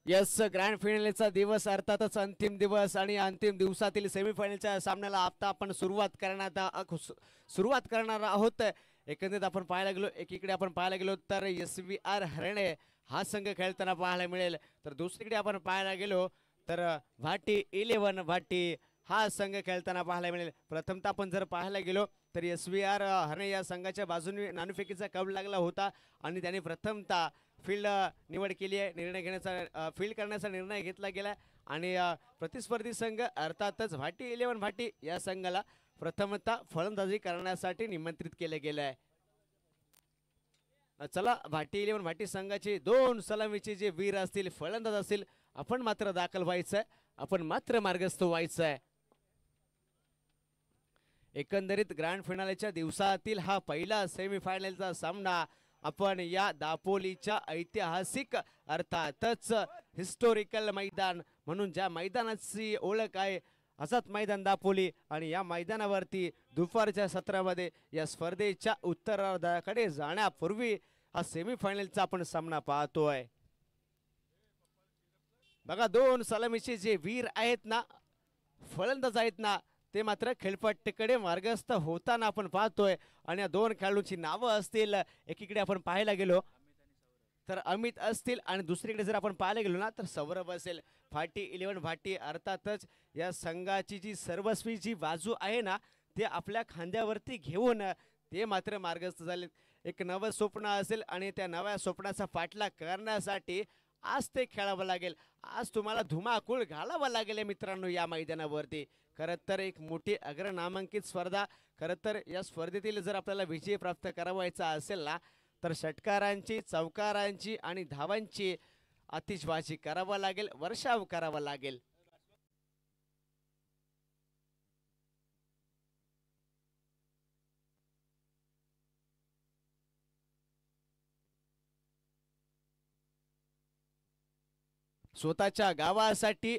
Yes, grand फायनलचा दिवस अर्थातच अंतिम दिवस आणि अंतिम दिवसातील सेमीफायनलच्या सामन्याला आता आपण सुरुवात करणार आहोत. एकंदरीत आपण पाहायला गेलो, एकीकडे आपण पाहायला गेलो तर SVR हरणे हा संघ खेळताना पाहायला मिळेल, तर दुसरीकडे आपण पाहायला गेलो तर भाटी 11 भाटी हा संघ खेळताना पाहायला मिळेल. प्रथमतः आपण जर पाहायला गेलो तर SVR हरणे या संघाच्या बाजूने नाणेफेकीचा कब लागला होता आणि त्याने प्रथमतः फील्ड निवड केली आहे. निर्णय घेण्याचा फील्ड करण्याचा निर्णय घेतला गेला आणि प्रतिस्पर्धी संघ अर्थातच भाटी 11 भाटी या संघाला प्रथमतः फलंदाजी करण्यासाठी निमंत्रित केले गेले आहे. चला, भाटी 11 भाटी संघाचे दोन सलामीचे जे वीर असतील, फलंदाज असतील, आपण मात्र दाखल व्हायचं आहे, आपण मात्र मार्गस्थ व्हायचं आहे. एकंदरीत ग्रँड फिनालेच्या दिवसातील हा पहिला सेमीफायनलचा सामना आपण या दापोलीच्या ऐतिहासिक अर्थातच हिस्टोरिकल मैदान म्हणून ज्या मैदानाची ओळख आहे आझाद मैदान दापोली, आणि या मैदानावरती दुपारच्या सत्रामध्ये या स्पर्धेच्या उत्तरार्धाकडे जाण्यापूर्वी हा सेमीफायनलचा आपण सामना पाहतोय. बघा, दोन सलामीचे जे वीर आहेत ना, फलंदाज आहेत ना, ते मात्र खेळपट्टीकडे मार्गस्थ होताना आपण पाहतोय. आणि या दोन खेळाडूंची नावं असतील, एकीकडे आपण पाहायला गेलो तर अमित असतील आणि दुसरीकडे जर आपण पाहायला गेलो ना तर सौरभ असेल. भाटी 11 भाटी अर्थातच या संघाची जी सर्वस्वी जी बाजू आहे ना, ते आपल्या खांद्यावरती घेऊन ते मात्र मार्गस्थ झाले. एक नवं स्वप्न असेल आणि त्या नव्या स्वप्नाचा पाठलाग करण्यासाठी आज ते खेळावं लागेल. आज तुम्हाला धुमाकूळ घालावं लागेल मित्रांनो या मैदानावरती. खरं तर एक मोठी अग्रनामांकित स्पर्धा. खरं तर या स्पर्धेतील जर आपल्याला विजय प्राप्त करावायचा असेल ना तर षटकारांची, चौकारांची आणि धावांची आतिषबाजी करावं लागेल, वर्षाव करावा लागेल. स्वतःच्या गावासाठी,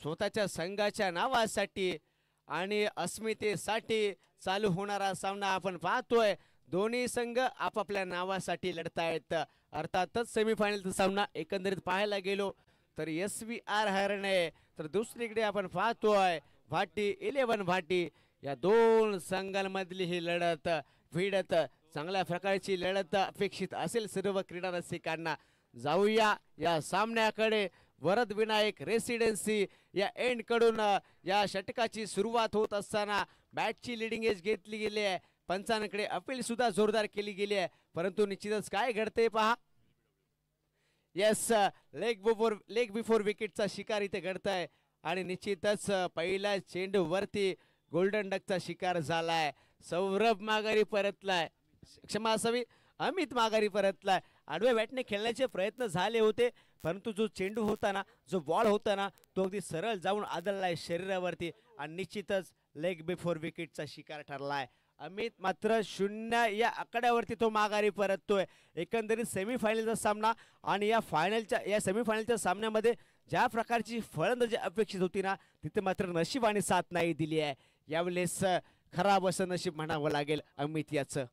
स्वतःच्या संघाच्या नावासाठी आणि अस्मितेसाठी चालू होणारा सामना आपण पाहतोय. दोन्ही संघ आपापल्या नावासाठी लढतायत. अर्थातच सेमीफायनलचा सामना एकंदरीत पाहायला गेलो तर SVR हरणे, तर दुसरीकडे आपण पाहतोय भाटी 11 भाटी. या दोन संघांमधली ही लढत भिडत चांगल्या प्रकारची लढत अपेक्षित असेल सर्व क्रीडा रसिकांना. जाऊया या सामन्याकडे. वरद विनायक रेसिडेन्सी या एंड कडून या षटकाची सुरुवात होत असताना बॅटची लिडिंग एज घेतली गेली आहे. पंचांकडे अपील सुद्धा जोरदार केली गेली आहे, परंतु निश्चितच काय घडते पहा. येस, लेग बिफोर विकेटचा शिकार इथे घडतंय आणि निश्चितच पहिल्या चेंडू वरती गोल्डन डकचा शिकार झालाय. सौरभ माघारी परतलाय, क्षमा असावी, अमित माघारी परतलाय. आडव्या बॅटने खेळण्याचे प्रयत्न झाले होते, परंतु जो चेंडू होता ना, जो बॉल होता ना, तो अगदी सरळ जाऊन आदळलाय शरीरावरती आणि निश्चितच लेग बिफोर विकेटचा शिकार ठरलाय. अमित मात्र 0 या आकड्यावरती तो माघारी परततोय. एकंदरीत सेमीफायनलचा सामना आणि या सेमीफायनलच्या सामन्यामध्ये ज्या प्रकारची फलंदाजी अपेक्षित होती ना, तिथे मात्र नशिबाने साथ नाही दिली आहे. यावेळेस खराब असं नशीब म्हणावं लागेल अमित याचं.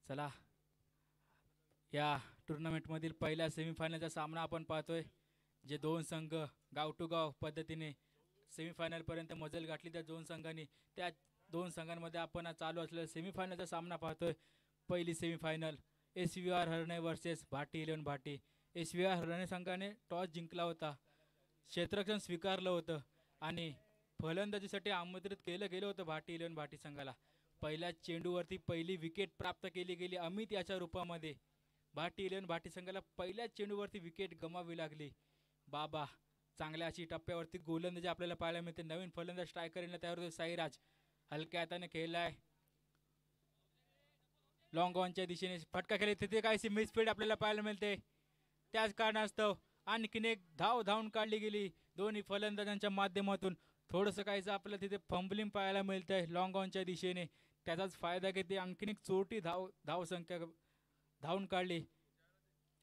चला, या टुर्नामेंटमधील पहिल्या सेमीफायनलचा सामना आपण पाहतोय. जे दोन संघ गाव टू गाव पद्धतीने सेमीफायनलपर्यंत मजल गाठली, त्या दोन संघांनी, त्या दोन संघांमध्ये आपण चालू असलेला सेमीफायनलचा सामना पाहतोय. पहिली सेमीफायनल SVR हरणे वर्सेस भाटी 11 भाटी. SVR हरणे संघाने टॉस जिंकला होता, क्षेत्ररक्षण स्वीकारलं होतं आणि फलंदाजीसाठी आमंत्रित केलं गेलं होतं भाटी 11 भाटी संघाला. पहिल्या चेंडूवरती पहिली विकेट प्राप्त केली गेली अमित याच्या रूपामध्ये. भाटी 11 भाटी संघाला पहिल्याच चेंडूवरती विकेट गमावी लागली. बाबा, चांगल्या अशी टप्प्यावरती गोलंदाजी आपल्याला पाहायला मिळते. नवीन फलंदाज स्ट्रायकर येण्यात तयार होते साईराज. हलक्या हाताने खेळलाय, लॉंग ऑनच्या दिशेने फटका खेळले, तिथे काहीशी मिसफील्ड आपल्याला पाहायला मिळते. त्याच कारणास्तव आणखीन एक धावून काढली गेली दोन्ही फलंदाजांच्या माध्यमातून. थोडंसं काहीचं आपल्याला तिथे फंबलिंग पाहायला मिळतंय लॉंग ऑनच्या दिशेने. त्याचाच फायदा घेते आणखीन एक चोरटी धावसंख्या धावून काढली.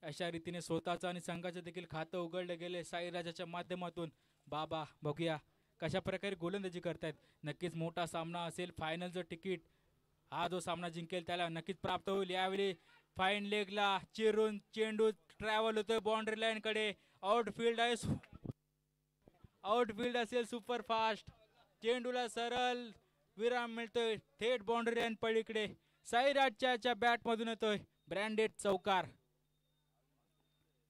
अशा रीतीने स्वतःचं आणि संघाचं देखील खातं उघडलं गेले साईराजाच्या माध्यमातून. बाबा बघूया कशा प्रकारे गोलंदाजी करतायत. नक्कीच मोठा सामना असेल. फायनलचं तिकीट हा जो सामना जिंकेल त्याला नक्कीच प्राप्त होईल. यावेळी फाईन लेगला चिरून चेंडू ट्रॅव्हल होतोय बाउंड्री लाईन कडे. आउटफील्ड आहे, आउटफील्ड असेल सुपर फास्ट. चेंडूला सरळ विराम मिळतोय थेट बाउंड्री लाईन पलीकडे. साईराजच्या बॅट मधून येतोय ब्रँडेड चौकार.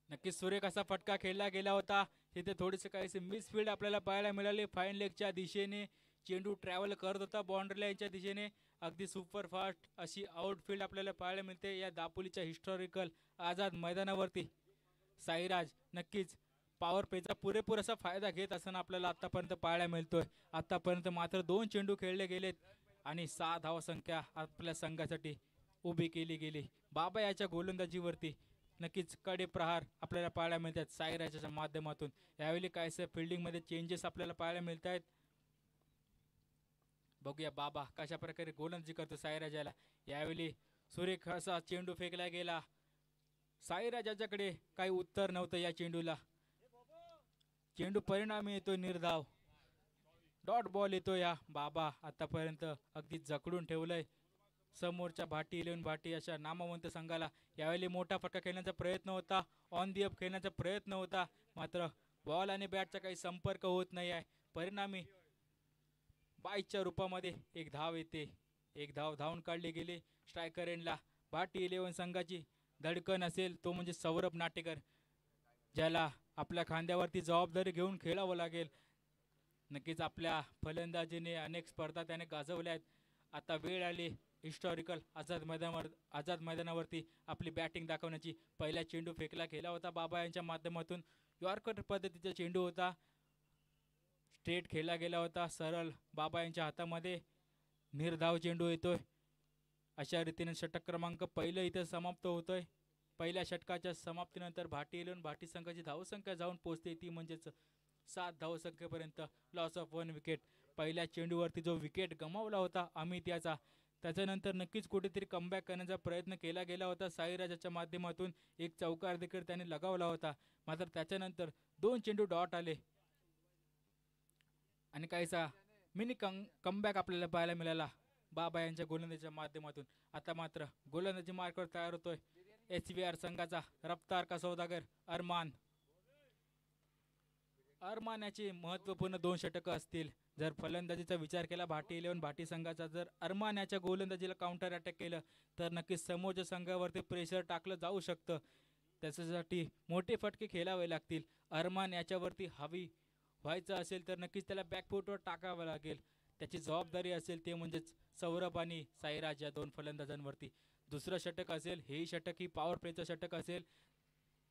नक्कीच सुरेख असा फटका खेळला गेला होता. तिथे थोडेसे काहीसे मिसफील्ड आपल्याला पाहायला मिळाले. फाईन लेगच्या दिशेने चेंडू ट्रॅव्हल करत होता बाउंड्री लाईनच्या दिशेने. अगदी सुपर फास्ट अशी आउटफील्ड आपल्याला पाहायला मिळते या दापोलीच्या हिस्टॉरिकल आझाद मैदानावरती. साईराज नक्कीच पॉवर प्लेचा पुरेपूर असा फायदा घेत असताना आपल्याला आतापर्यंत पाहायला मिळतोय. आतापर्यंत मात्र 2 चेंडू खेळले गेलेत आणि 6 धावसंख्या आपल्या संघासाठी उभी केली गेली. बाबा याच्या गोलंदाजीवरती नक्कीच कडे प्रहार आपल्याला पाहायला मिळतात साईराजाच्या माध्यमातून. यावेळी काहीसे फिल्डिंग मध्ये चेंजेस आपल्याला पाहायला मिळत आहेत. बघूया बाबा कशा प्रकारे गोलंदाजी करतो साईराजाला. यावेळी सुरेख असा चेंडू फेकला गेला. साईराजाच्याकडे काही उत्तर नव्हतं या चेंडूला. चेंडू परिणामी येतो निर्धाव. डॉट बॉल येतो. या बाबा आतापर्यंत अगदी जकडून ठेवलंय समोरच्या भाटी 11 भाटी अशा नामवंत संघाला. यावेळी मोठा फटका खेळण्याचा प्रयत्न होता. ऑन दी अप खेळण्याचा प्रयत्न होता. मात्र बॉल आणि बॅटचा काही संपर्क होत नाही आहे. परिणामी बाईच्या रूपामध्ये एक धाव येते. एक धाव धावून काढली गेली स्ट्रायकर एंडला. भाटी 11 संघाची धडकन असेल तो म्हणजे सौरभ नाटेकर, ज्याला आपल्या खांद्यावरती जबाबदारी घेऊन खेळावं लागेल. नक्कीच आपल्या फलंदाजीने अनेक स्पर्धा त्याने गाजवल्या आहेत. आता वेळ आली हिस्टॉरिकल आझाद मैदानावरती आपली बॅटिंग दाखवण्याची. पहिला चेंडू फेकला गेला होता बाबा यांच्या माध्यमातून. यॉर्कर पद्धतीचा चेंडू होता. स्ट्रेट खेळला गेला होता सरळ बाबा यांच्या हातामध्ये. निर्धाव चेंडू येतोय. अशा रीतीने षटक क्रमांक पहिलं इथे समाप्त होतोय. पहिल्या षटकाच्या समाप्तीनंतर भाटी 11 भाटी संघाची धावसंख्या जाऊन पोहोचते ती म्हणजेच 7 धावसंख्येपर्यंत. Loss of 1 wicket. पहिल्या चेंडूवरती जो विकेट गमावला होता अमित याचा, त्याच्यानंतर नक्कीच कुठेतरी कमबॅक करण्याचा प्रयत्न केला गेला होता साईराजाच्या माध्यमातून. एक चौकार देखील त्याने लगावला होता. मात्र त्याच्यानंतर 2 चेंडू डॉट आले आणि काहीसा मिनी कमबॅक आपल्याला पाहायला मिळाला बाबा यांच्या गोलंदाजीच्या माध्यमातून. आता मात्र गोलंदाजी मार्कवर तयार होतोय SVR संघाचा रफ्तार का सौदागर अरमान. अरमानाची महत्वपूर्ण 2 षटकं असतील. जर फलंदाजीचा विचार केला भाटी 11 भाटी संघाचा, जर अरमानाच्या गोलंदाजीला काउंटर अटॅक केलं तर नक्कीच समोरच्या संघावरती प्रेशर टाकलं जाऊ शकतं. त्याच्यासाठी मोठे फटके खेळावे लागतील. अरमान याच्यावरती हवी व्हायचं असेल तर नक्कीच त्याला बॅकफुटवर टाकावं लागेल. त्याची जबाबदारी असेल ते म्हणजेच सौरभ आणि साईराज या 2 फलंदाजांवरती. दुसरं षटक असेल हेही षटक ही पॉवर प्लेचं षटक असेल.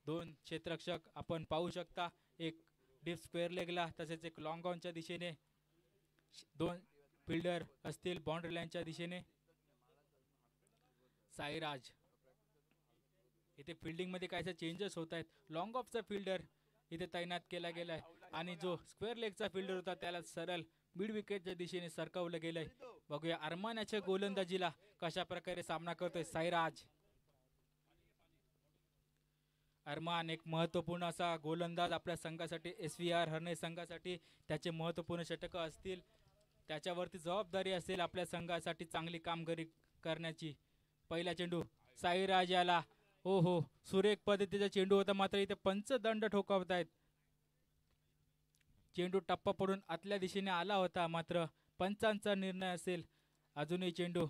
2 क्षेत्ररक्षक आपण पाहू शकता. एक डीप स्क्वेअर लेगला तसेच एक लॉंग ऑनच्या दिशेने. 2 फिल्डर असतील बाउंड्री लाईनच्या दिशेने. साईराज इथे फिल्डिंग मध्ये काहीसे चेंजेस होत आहेत. लॉंग ऑफचा फिल्डर इथे तैनात केला गेलाय आणि जो स्क्वेअर लेगचा फिल्डर होता त्याला सरळ मिड विकेटच्या दिशेने सरकवलं गेलंय. बघूया अरमानाच्या गोलंदाजीला कशा प्रकारे सामना करतोय साईराज. अरमान एक महत्वपूर्ण असा गोलंदाज आपल्या संघासाठी. SVR हरणे संघासाठी त्याचे महत्वपूर्ण षटक असतील. त्याच्यावरती जबाबदारी असेल आपल्या संघासाठी चांगली कामगिरी करण्याची. पहिला चेंडू साईराज याला हो सुरेख पद्धतीचा चेंडू होता. मात्र इथे पंचदंड ठोकावतायत. चेंडू टप्पा पडून आतल्या दिशेने आला होता. मात्र पंचांचा निर्णय असेल. अजूनही चेंडू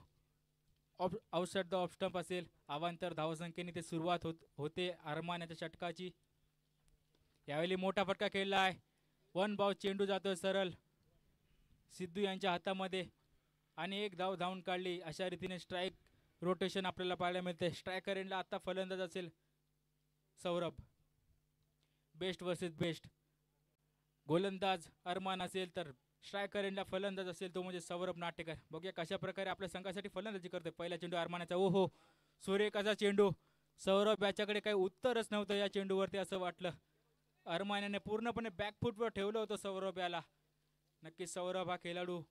आउटसाइड द ऑफ स्टंप असेल. अवांतर धावसंख्येने ते सुरुवात होते अरमानाच्या षटकाची. यावेळी मोठा फटका खेळला आहे. 1 बाउंस चेंडू जातोय सरळ सिद्धू यांच्या हातामध्ये आणि एक धाव धावून काढली. अशा रीतीने स्ट्राईक रोटेशन आपल्याला पाहायला मिळते. स्ट्रायकर एंडला आता फलंदाज असेल सौरभ. Best versus best. गोलंदाज अरमान असेल तर स्ट्रायकर एंडला फलंदाज असेल तो म्हणजे सौरभ नाटेकर. बघूया कशा प्रकारे आपल्या संघासाठी फलंदाजी करतोय. पहिला चेंडू अरमानाचा सुरेख असा चेंडू. सौरभ याच्याकडे काही उत्तरच नव्हतं या चेंडूवरती असं वाटलं. अरमानाने पूर्णपणे बॅकफुटवर ठेवलं होतं सौरभ याला. नक्की सौरभ हा खेळाडू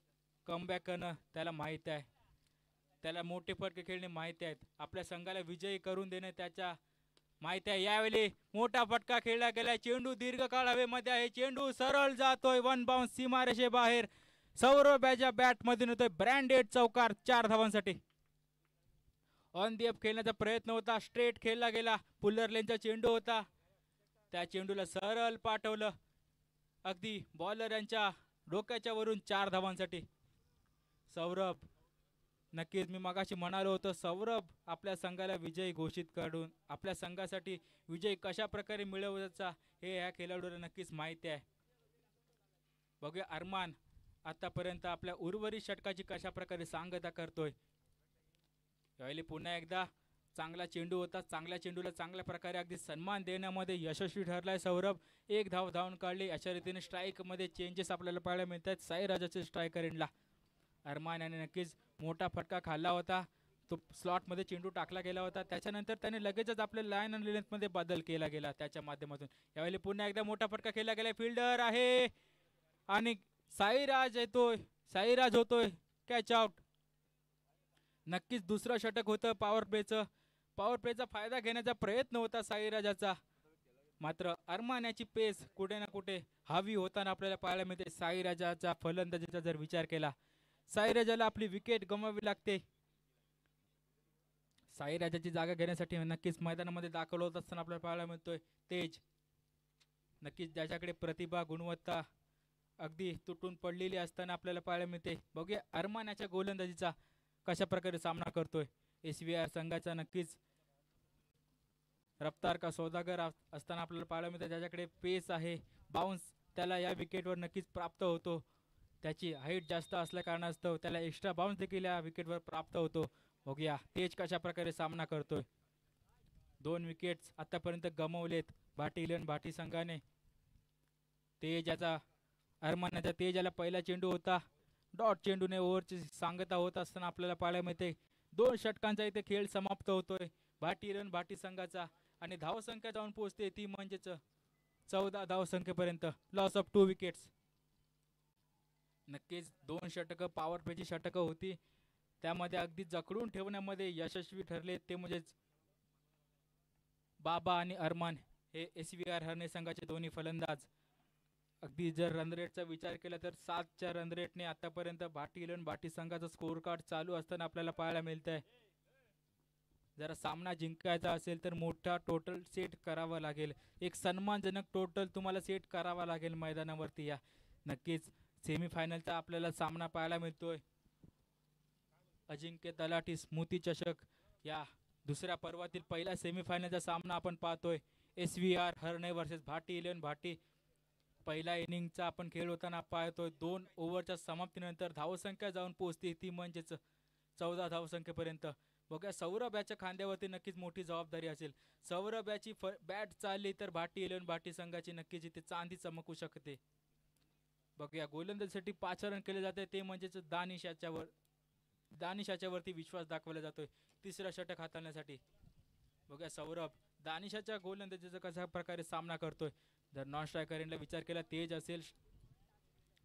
कमबॅक करणं त्याला माहीत आहे. त्याला मोठे फटके खेळणे माहिती आहेत. आपल्या संघाला विजयी करून देणे त्याच्या माहिती आहे यावेळी मोठा फटका खेळला गेला. चेंडू दीर्घकाळ हवेमध्ये आहे. चेंडू सरळ जातोय वन बाउन्स सीमारेषे बाहेर. सौरभ याच्या बॅट मधून होतोय ब्रँडेड चौकार 4 धावांसाठी. ऑन दी अप खेळण्याचा प्रयत्न होता. स्ट्रेट खेळला गेला. पुल्लर लेनचा चेंडू होता. त्या चेंडूला सरळ पाठवलं अगदी बॉलर यांच्या डोक्याच्या वरून 4 धावांसाठी. सौरभ नक्कीच मी मगाशी म्हणालो होतो सौरभ आपल्या संघाला विजय घोषित करून आपल्या संघासाठी विजय कशा प्रकारे मिळवायचा हे या खेळाडूला नक्कीच माहिती आहे. बघूया अरमान आतापर्यंत आपल्या उर्वरित षटकाची कशा प्रकारे सांगता करतोय. यावेळी पुन्हा एकदा चांगला चेंडू होता. चांगल्या चेंडूला चांगल्या प्रकारे अगदी सन्मान देण्यामध्ये यशस्वी ठरलाय सौरभ. 1 धाव धावून काढली. अशा रीतीने स्ट्राईक मध्ये चेंजेस आपल्याला पाहायला मिळतात. साईराजाचे स्ट्रायकर एंडला अरमान याने नक्कीच मोठा फटका खाल्ला होता. तो स्लॉट मध्ये चेंडू टाकला गेला होता. त्याच्यानंतर त्याने लगेचच आपल्या लाईन आणि लेंथ मध्ये बदल केला गेला त्याच्या माध्यमातून. यावेळी पुन्हा एकदा मोठा फटका खेळला गेला. फिल्डर आहे आणि साईराज येतोय. साईराज होतोय कॅच आउट. नक्कीच दुसरं षटक होतं पॉवर प्लेचं. पॉवर प्लेचा फायदा घेण्याचा प्रयत्न होता साईराजाचा. मात्र अरमान याची पेस कुठे ना कुठे हवी होताना आपल्याला पाहायला मिळते. साईराजाचा फलंदाजीचा जर विचार केला साईराजाला आपली विकेट गमवावी लागते. साईराजाची जागा घेण्यासाठी नक्कीच मैदानामध्ये दाखल होत असताना आपल्याला पाहायला मिळतोय तेज. नक्कीच ज्याच्याकडे प्रतिभा गुणवत्ता अगदी तुटून पडलेली असताना आपल्याला पाहायला मिळते. बघूया अरमान याच्या गोलंदाजीचा कशा प्रकारे सामना करतोय. SVR संघाचा नक्कीच रफ्तार का सौदागर असताना आपल्याला पाहायला मिळते. ज्याच्याकडे पेस आहे बाउन्स त्याला या विकेटवर नक्कीच प्राप्त होतो. त्याची हाईट जास्त असल्या कारणास्तव त्याला एक्स्ट्रा बाउन्स देखील या विकेटवर प्राप्त होतो. बघूया तेज कशा प्रकारे सामना करतोय. 2 विकेट्स आतापर्यंत गमावलेत भाटी इलेव्हन भाटी संघाने. तेज याचा अरमानाचा तेज याला पहिला चेंडू होता. डॉट चेंडूने ओव्हरची सांगता होत असताना आपल्याला पाहायला मिळते 2 षटकांचा इथे खेळ समाप्त होतोय भाटी इलेव्हन भाटी संघाचा. आणि धावसंख्या जाऊन पोहोचते ती म्हणजेच 14 धावसंख्येपर्यंत. Loss of 2 wickets. नक्कीच 2 षटकं पॉवर प्लेची षटकं होती. त्यामध्ये अगदी जखडून ठेवण्यामध्ये यशस्वी ठरले ते म्हणजेच बाबा आणि अरमान हे SVR हरणे संघाचे दोन्ही फलंदाज. अगदी जर रन रेटचा विचार केला तर 7च्या रन रेटने आतापर्यंत भाटी इलेव्हन भाटी संघाचा स्कोर कार्ड चालू असताना आपल्याला पाहायला मिळत आहे. जरा सामना जिंकायचा असेल तर मोठा टोटल सेट करावा लागेल. एक सन्मानजनक टोटल तुम्हाला सेट करावा लागेल मैदानावरती. या नक्कीच सेमीफायनलचा आपल्याला सामना पाहायला मिळतोय. अजिंक्य तलाठी स्मृती चषक या दुसऱ्या पर्वातील पहिला सेमीफायनलचा सामना आपण पाहतोय. SVR हरणे वर्सेस भाटी इलेव्हन भाटी. पहिला इनिंगचा आपण खेळ होताना पाहतोय 2 ओव्हरच्या समाप्तीनंतर धावसंख्या जाऊन पोहोचते ती म्हणजेच 14 धावसंख्येपर्यंत. बघा सौरभ याच्या खांद्यावरती नक्कीच मोठी जबाबदारी असेल. सौरभ याची बॅट चालली तर भाटी इलेव्हन भाटी संघाची नक्कीच इथे चांदी चमकू शकते. बघूया गोलंदाजीसाठी 5 रन केले जाते ते म्हणजेच दानिश याच्यावरती विश्वास दाखवला जातोय तिसरा षटक हाताळण्यासाठी. बघूया सौरभ दानिशाच्या गोलंदाजीचा कशा प्रकारे सामना करतोय. जर नॉन स्ट्रायकर एंडला विचार केला तेज असेल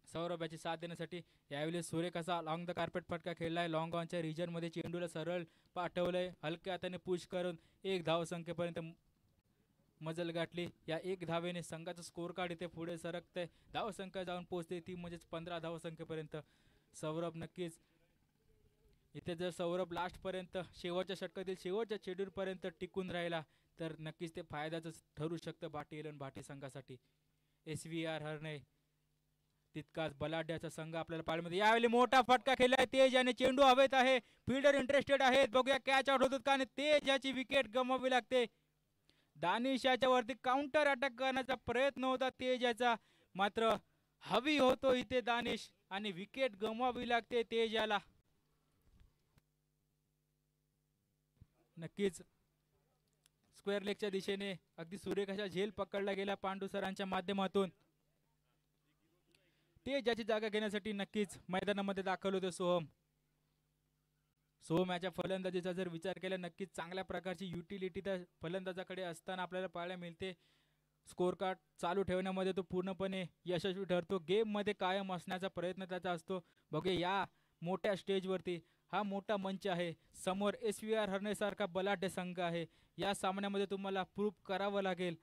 सौरभ याची साथ देण्यासाठी. यावेळी सूर्य कसा लॉंग द कार्पेट फटका खेळलाय. लॉंग ऑनच्या रिजन मध्ये चेंडूला सरळ पाठवलंय. हलक्या हाताने पुश करून 1 धावसंख्येपर्यंत मजल गाठली. या 1 धावेने संघाचा स्कोर कार्ड इथे पुढे सरकतंय. धावसंख्या जाऊन पोहोचते ती म्हणजेच 15 धावसंख्येपर्यंत. सौरभ नक्कीच इथे जर सौरभ लास्ट पर्यंत शेवटच्या षटकातील शेवटच्या शेड्यूल पर्यंत टिकून राहिला तर नक्कीच ते फायद्याचं ठरू शकतं भाटी इलेव्हन भाटी संघासाठी. SVR हरणे तितकाच बलाढ्याचा संघ आपल्याला पाहायला मिळतो. यावेळी मोठा फटका खेळलाय तेज याने. चेंडू हवेत आहे. फिल्डर इंटरेस्टेड आहेत. बघूया कॅच आउट होतात का आणि तेज याची विकेट गमवावी लागते. दानिश याच्या वरती काउंटर अटॅक करण्याचा प्रयत्न होता तेज याचा. मात्र हवी होतो इथे दानिश आणि विकेट गमवावी लागते तेज याला. नक्कीच स्क्वेअर लेगच्या दिशेने अगदी सुरेख अशा झेल पकडला गेला पांडू सरांच्या माध्यमातून. ते ज्याची जागा घेण्यासाठी नक्कीच मैदानामध्ये दाखल होते सोहम. सोहम याच्या फलंदाजीचा जर विचार केला नक्कीच चांगल्या प्रकारची युटिलिटी त्या फलंदाजाकडे असताना आपल्याला पाहायला मिळते. स्कोर कार्ड चालू ठेवण्यामध्ये तो पूर्णपणे यशस्वी ठरतो. गेम मध्ये कायम असण्याचा प्रयत्न त्याचा असतो. बघूया या मोठ्या स्टेजवरती हा मोठा मंच आहे, समोर SVR हरण्यासारखा बलाढ्य संघ आहे. या सामन्यामध्ये तुम्हाला प्रूफ करावं लागेल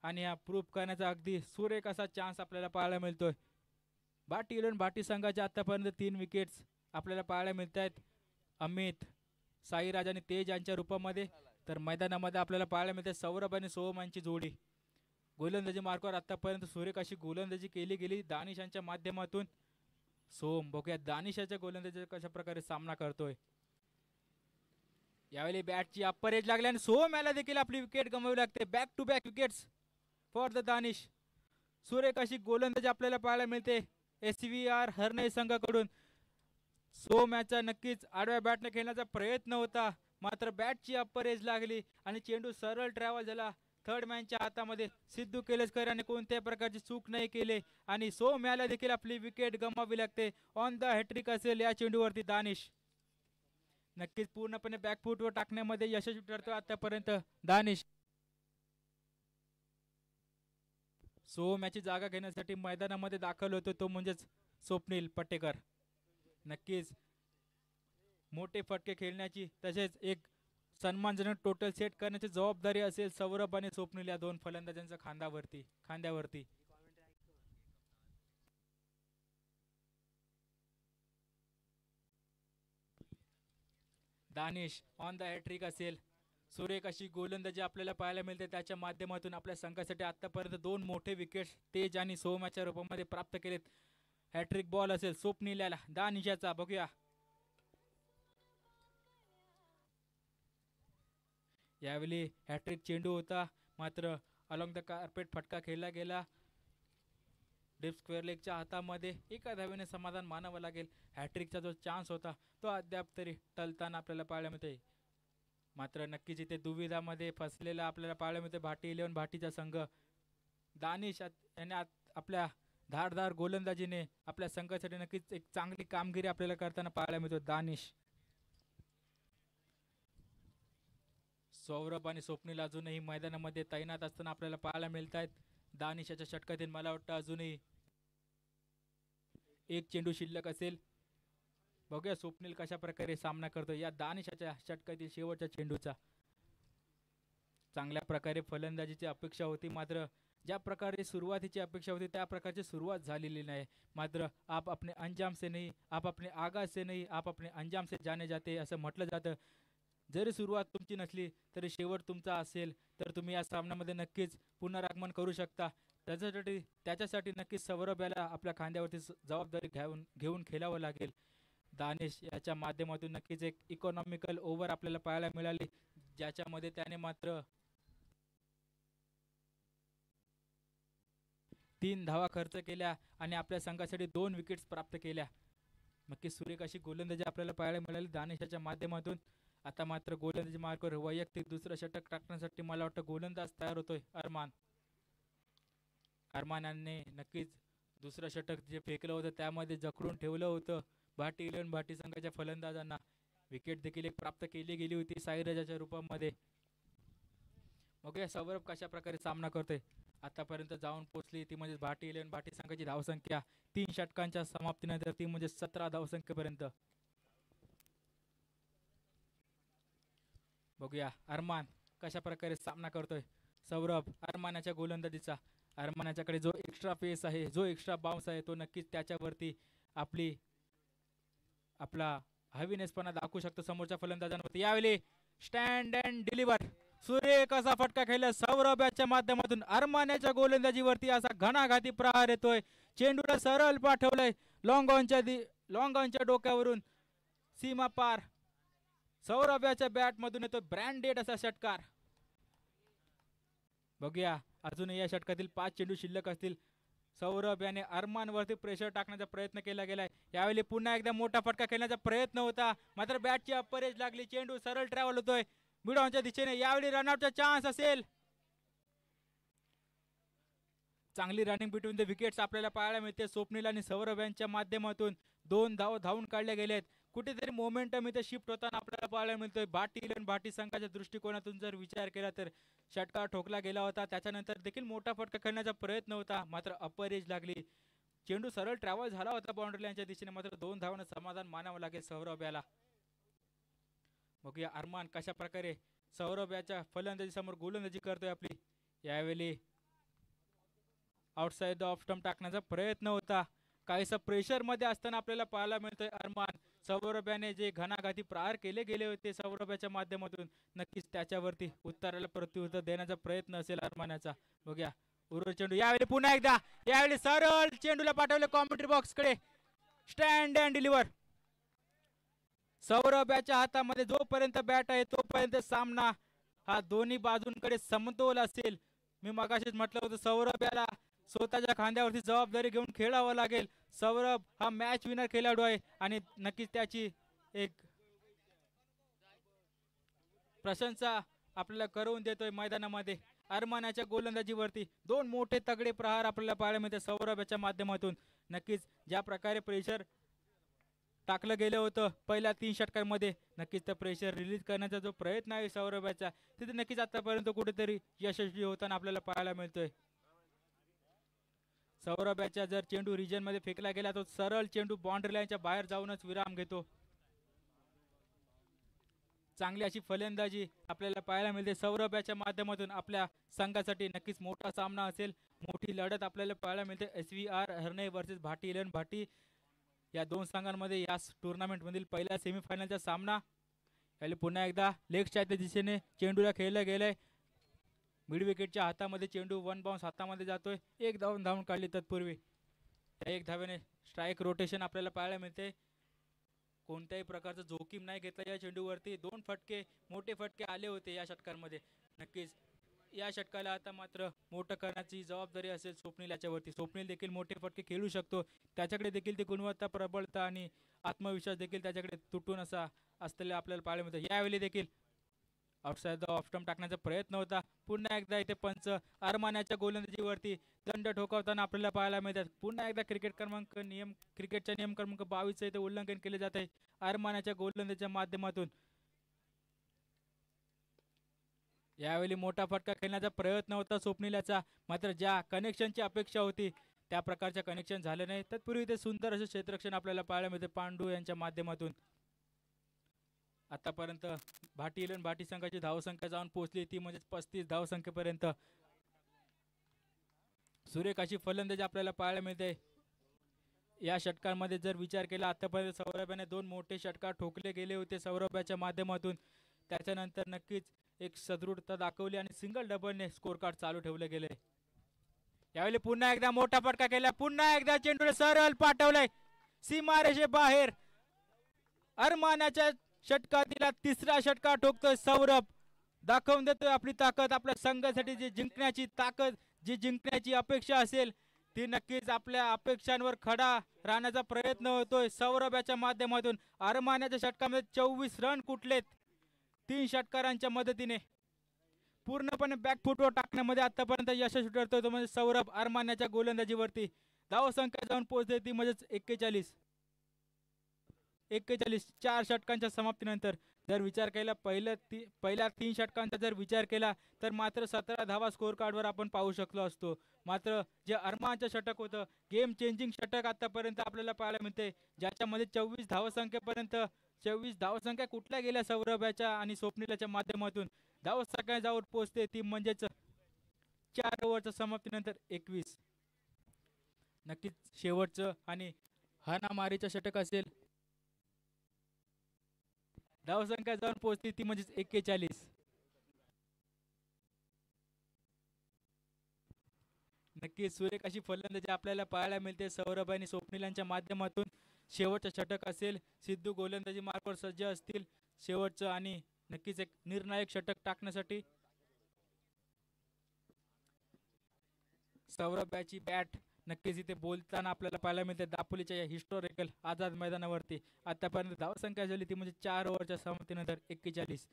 आणि हा प्रूफ करण्याचा अगदी सुरेख असा चान्स आपल्याला पाहायला मिळतोय. भाटी इलेव्हन भाटी संघाच्या आतापर्यंत 3 विकेट्स आपल्याला पाहायला मिळत आहेत. अमित, साईराज आणि तेज यांच्या रूपामध्ये. तर मैदानामध्ये आपल्याला पाहायला मिळते सौरभ आणि सोहम यांची जोडी. गोलंदाजी मार्गावर आतापर्यंत सुरेख अशी गोलंदाजी केली गेली दानिश यांच्या माध्यमातून. सोहम बघूया दानिशाच्या गोलंदाजी कशा प्रकारे सामना करतोय. यावेळी बॅटची अप्पर एज लागली आणि सोहम याला देखील आपली विकेट गमावी लागते. Back to back wickets for the Danish. सुरेख अशी गोलंदाजी आपल्याला पाहायला मिळते SVR हरणे संघाकडून. सोहम याचा नक्कीच आडव्या बॅटने खेळण्याचा प्रयत्न होता, मात्र बॅटची अप्पर एज लागली आणि चेंडू सरळ ट्रॅव्हल झाला थर्ड मॅनच्या हातामध्ये. सिद्धू केलेस्कर याने कोणत्याही प्रकारची चूक नाही केली आणि सोहम याला देखील आपली विकेट गमावी लागते. ऑन द हॅट्रिक असेल या चेंडूवरती दानिश. नक्कीच पूर्णपणे बॅकफुटवर टाकण्यामध्ये यशस्वी ठरतो आतापर्यंत दानिश. सोहम याची जागा घेण्यासाठी मैदानामध्ये दाखल होतो तो म्हणजेच स्वप्नील पटेकर. नक्कीच मोठे फटके खेळण्याची तसेच एक सन्मानजनक टोटल सेट करण्याची जबाबदारी असेल सौरभ आणि स्वप्नील या दोन फलंदाजांच्या खांद्यावरती. दानिश ऑन द हॅट्रिक असेल. सुरेख अशी गोलंदाजी आपल्याला पाहायला मिळते. त्याच्या माध्यमातून आपल्या संघासाठी आतापर्यंत 2 मोठे विकेट्स तेज आणि सोहमच्या रूपामध्ये प्राप्त केलेत. हॅट्रिक बॉल असेल स्वप्नील याला दानिशाचा. बघूया यावेळी हॅट्रिक चेंडू होता, मात्र अलॉंग द कार्पेट फटका खेळला गेला डीप स्क्वेअर लेगच्या हातामध्ये. एका धावेने समाधान मानावं लागेल. हॅट्रिकचा जो चान्स होता तो अद्याप तरी टलताना आपल्याला पाहायला मिळते. मात्र नक्कीच इथे दुविधामध्ये फसलेला आपल्याला पाहायला मिळते भाटी इलेव्हन भाटीचा संघ. दानिश याने आपल्या धारदार गोलंदाजीने आपल्या संघासाठी नक्कीच एक चांगली कामगिरी आपल्याला करताना पाहायला मिळतो. दानिश, सौरभ आणि स्वप्नील अजूनही मैदानामध्ये तैनात असताना आपल्याला पाहायला मिळत आहेत. दानिशाच्या षटकातील मला वाटतं अजूनही एक चेंडू शिल्लक असेल. बघूया स्वप्नील कशा प्रकारे सामना करतो या दानिशाच्या षटकातील शेवटच्या चेंडूचा. चांगल्या प्रकारे फलंदाजीची अपेक्षा होती, मात्र ज्या प्रकारे सुरुवातीची अपेक्षा होती त्या प्रकारची सुरुवात झालेली नाही. मात्र आप अपने अंजाम से नहीं, आप अपने आगाज से नहीं, आप अपने अंजाम से जाने जाते असं म्हटलं जातं. जरी सुरुवात तुमची नसली तरी शेवट तुमचा असेल तर तुम्ही या सामन्यामध्ये नक्कीच पुनरागमन करू शकता. त्याच्यासाठी नक्कीच सौरभ याला आपल्या खांद्यावरती जबाबदारी घेऊन खेळावं लागेल. दानिश याच्या माध्यमातून नक्कीच एक इकॉनॉमिकल ओव्हर आपल्याला पाहायला मिळाली, ज्याच्यामध्ये त्याने मात्र 3 धावा खर्च केल्या आणि आपल्या संघासाठी 2 विकेट्स प्राप्त केल्या. नक्कीच सुरेख अशी गोलंदाजी आपल्याला पाहायला मिळाली दानिशाच्या माध्यमातून. आता मात्र गोलंदाजी मार्गावर वैयक्तिक दुसरं षटक टाकण्यासाठी मला वाटतं गोलंदाज तयार होतोय अरमान यांनी नक्कीच दुसरं षटक जे फेकलं होतं त्यामध्ये जखडून ठेवलं होतं भाटी इलेव्हन भाटी संघाच्या फलंदाजांना. विकेट देखील एक प्राप्त केली गेली होती साईराजाच्या रूपामध्ये. बघूया सौरभ कशा प्रकारे सामना करतोय. आतापर्यंत जाऊन पोहोचली ती म्हणजे भाटी इलेव्हन भाटी संघाची धावसंख्या 3 षटकांच्या समाप्तीनंतर ती म्हणजे 17 धावसंख्येपर्यंत. बघूया अरमान कशा प्रकारे सामना करतोय. सौरभ अरमानाच्या गोलंदाजीचा. अरमानाच्याकडे जो एक्स्ट्रा पेस आहे, जो एक्स्ट्रा बाउन्स आहे तो नक्कीच त्याच्यावरती आपला हवीनेसपणा दाखवू शकतो समोरच्या फलंदाजांवरती. यावेळी स्टँड अँड डिलिव्हर सुरेख असा फटका खेळला सौरभ याच्या माध्यमातून. अरमानाच्या गोलंदाजीवरती असा घणाघाती प्रहार येतोय. चेंडूला सरळ पाठवलंय लॉंग ऑनच्या डोक्यावरून सीमा पार. सौरभ याच्या बॅट मधून येतो ब्रँडेड असा षटकार. बघूया अजूनही या षटकातील 5 चेंडू शिल्लक असतील. सौरभ याने अरमान वरती प्रेशर टाकण्याचा प्रयत्न केला गेलाय. यावेळी पुन्हा एकदा मोठा फटका खेळण्याचा प्रयत्न होता, मात्र बॅटची अप्पर एज लागली. चेंडू सरळ ट्रॅव्हल होतोय मिड ऑनच्या दिशेने. यावेळी रनआउटचा चान्स असेल. चांगली रनिंग बिटवीन द विकेट्स आपल्याला पाहायला मिळते. स्वप्नील आणि सौरभ यांच्या माध्यमातून 2 धावून काढले गेलेत. कुठेतरी मोमेंटम इथे शिफ्ट होताना आपल्याला पाहायला मिळतोय. भाटी इलेव्हन भाटी संघाच्या दृष्टिकोनातून जर विचार केला तर षटकार ठोकला गेला होता, त्याच्यानंतर देखील मोठा फटका खेळण्याचा प्रयत्न होता, मात्र अप्पर एज लागली. चेंडू सरळ ट्रॅव्हल झाला होता बाउंड्री लाईनच्या दिशेने, मात्र 2 धावांना समाधान मानावं लागेल सौरभ याला. बघूया अरमान कशा प्रकारे सौरभ याच्या फलंदाजी समोर गोलंदाजी करतोय आपली. यावेळी आउटसाइड द ऑफ स्टंप टाकण्याचा प्रयत्न होता. काहीसा प्रेशर मध्ये असताना आपल्याला पाहायला मिळतोय अरमान. सौरभ याने जे घणाघाती प्रहार केले गेले होते सौरभच्या माध्यमातून, नक्कीच त्याच्यावरती उत्तराला प्रत्युत्तर देण्याचा प्रयत्न असेल अरमानाचा. बघूया उर्वरित चेंडू यावेळी पुन्हा एकदा, यावेळी सरळ चेंडूला पाठवले कॉमेंट्री बॉक्स कडे. Stand and deliver. सौरभ याच्या हातामध्ये जोपर्यंत बॅट आहे तोपर्यंत सामना हा दोन्ही बाजूंकडे समतोल असेल. मी मगाशीच म्हटलं होतं सौरभ याला स्वतःच्या खांद्यावरती जबाबदारी घेऊन खेळावं लागेल. सौरभ हा मॅच विनर खेळाडू आहे आणि नक्कीच त्याची एक प्रशंसा आपल्याला करून देतोय मैदानामध्ये. अरमानाच्या गोलंदाजीवरती 2 मोठे तगडे प्रहार आपल्याला पाहायला मिळते सौरभच्या माध्यमातून. नक्कीच ज्या प्रकारे प्रेशर टाकलं गेलं होतं पहिल्या 3 षटकांमध्ये, नक्कीच त्या प्रेशर रिलीज करण्याचा जो प्रयत्न आहे सौरभचा, तिथे नक्कीच आतापर्यंत कुठेतरी यशस्वी होताना आपल्याला पाहायला मिळतोय. सौरभच्या जर चेंडू रिजन मध्ये फेकला गेला तो सरळ चेंडू बाउंड्री लाईनच्या बाहेर जाऊनच विराम घेतो. चांगली अशी फलंदाजी आपल्याला पाहायला मिळते सौरभच्या माध्यमातून. आपल्या संघासाठी नक्कीच मोठा सामना असेल, मोठी लढत आपल्याला पाहायला मिळते. SVR हरणे वर्सेस भाटी 11 भाटी या 2 संघांमध्ये या टुर्नामेंट मधील पहिल्या सेमीफायनलचा सामना. याला पुन्हा एकदा लेग स्ट्राईकच्या दिशेने चेंडूला खेळलं गेलंय. मिड विकेटच्या हातामध्ये चेंडू 1 बाउन्स हातामध्ये जातोय. 1 धावून काढली तत्पूर्वी. त्या 1 धावेने स्ट्राईक रोटेशन आपल्याला पाहायला मिळते. कोणत्याही प्रकारचं जोखीम नाही घेतला या चेंडूवरती. 2 फटके, मोठे फटके आले होते या षटकांमध्ये. नक्कीच या षटकाला आता मात्र मोठं करण्याची जबाबदारी असेल स्वप्नील याच्यावरती. स्वप्नील देखील मोठे फटके खेळू शकतो, त्याच्याकडे देखील ती गुणवत्ता, प्रबळता आणि आत्मविश्वास देखील त्याच्याकडे तुटून असा असलेला आपल्याला पाहायला मिळतं. यावेळी देखील आउटसाइड द ऑफ स्टंप टाकण्याचा प्रयत्न होता. पुन्हा एकदा इथे पंच अरमानाच्या गोलंदाजीवरती दंड ठोकावताना आपल्याला पाहायला मिळतात. पुन्हा एकदा क्रिकेटच्या नियम क्रमांक 22 इथे उल्लंघन केले जात आहे अरमानाच्या गोलंदाजीच्या माध्यमातून. यावेळी मोठा फटका खेळण्याचा प्रयत्न होता स्वप्नील याचा, मात्र ज्या कनेक्शनची अपेक्षा होती त्या प्रकारच्या कनेक्शन झाले नाही. तत्पूर्वी ते सुंदर असे क्षेत्ररक्षण आपल्याला पाहायला मिळते पांडू यांच्या माध्यमातून. आतापर्यंत भाटी 11 भाटी संघाची धावसंख्या जाऊन पोहोचली ती म्हणजे 35 धावसंख्येपर्यंत. सुरेख अशी फलंदाजी आपल्याला पाहायला मिळते या षटकांमध्ये. जर विचार केला आतापर्यंत सौरभने 2 मोठे षटकार ठोकले गेले होते सौरभच्या माध्यमातून. त्याच्यानंतर नक्कीच एक सदृढता दाखवली आणि सिंगल डबलने स्कोर कार्ड चालू ठेवले गेले. यावेळी पुन्हा एकदा मोठा फटका केला. पुन्हा एकदा चेंडूला सरळ पाठवलंय सीमारेषे बाहेर. अरमानाच्या षटकातील 3रा षटकार ठोकतोय सौरभ. दाखवून देतोय आपली ताकद. आपल्या संघासाठी जी जिंकण्याची ताकद, जी जिंकण्याची अपेक्षा असेल ती नक्कीच आपल्या अपेक्षांवर खडा राहण्याचा प्रयत्न होतोय सौरभच्या माध्यमातून. अरमानाच्या षटकामध्ये 24 रन कुठलेत 3 षटकारांच्या मदतीने. पूर्णपणे बॅकफुटवर टाकण्यामध्ये आतापर्यंत यशस्वी ठरतोय तो म्हणजे सौरभ अरमानाच्या गोलंदाजीवरती. धावसंख्या जाऊन पोहोचते ती म्हणजे 41. 4 षटकांच्या समाप्तीनंतर जर विचार केला पहिल्या 3 षटकांचा जर विचार केला तर मात्र 17 धावा स्कोर कार्डवर आपण पाहू शकलो असतो. मात्र जे अरमानचं षटक होतं गेम चेंजिंग षटक आतापर्यंत आपल्याला पाहायला मिळते, ज्याच्यामध्ये 24 धावसंख्या कुठल्या गेल्या सौरभच्या आणि स्वप्नीलच्या माध्यमातून. धावसंख्या जाऊन पोहोचते ती म्हणजेच 4 ओव्हरच्या समाप्तीनंतर 21. नक्कीच शेवटचं आणि हाणामारीचं षटक असेल. धावसंख्या जाऊन पोहोचते ती म्हणजे 41. नक्कीच सुरेख अशी फलंदाजी आपल्याला पाहायला मिळते सौरभ आणि स्वप्नील यांच्या माध्यमातून. शेवटचं षटक असेल, सिद्धू गोलंदाजी मार्गावर सज्ज असतील शेवटचं आणि नक्कीच एक निर्णायक षटक टाकण्यासाठी. सौरभ याची बॅट नक्कीच इथे बोलताना आपल्याला पाहायला मिळते दापोलीच्या या हिस्टॉरिकल आझाद मैदानावरती. आतापर्यंत धावसंख्या झाली ती म्हणजे 4 ओव्हरच्या समाप्तीनंतर 41.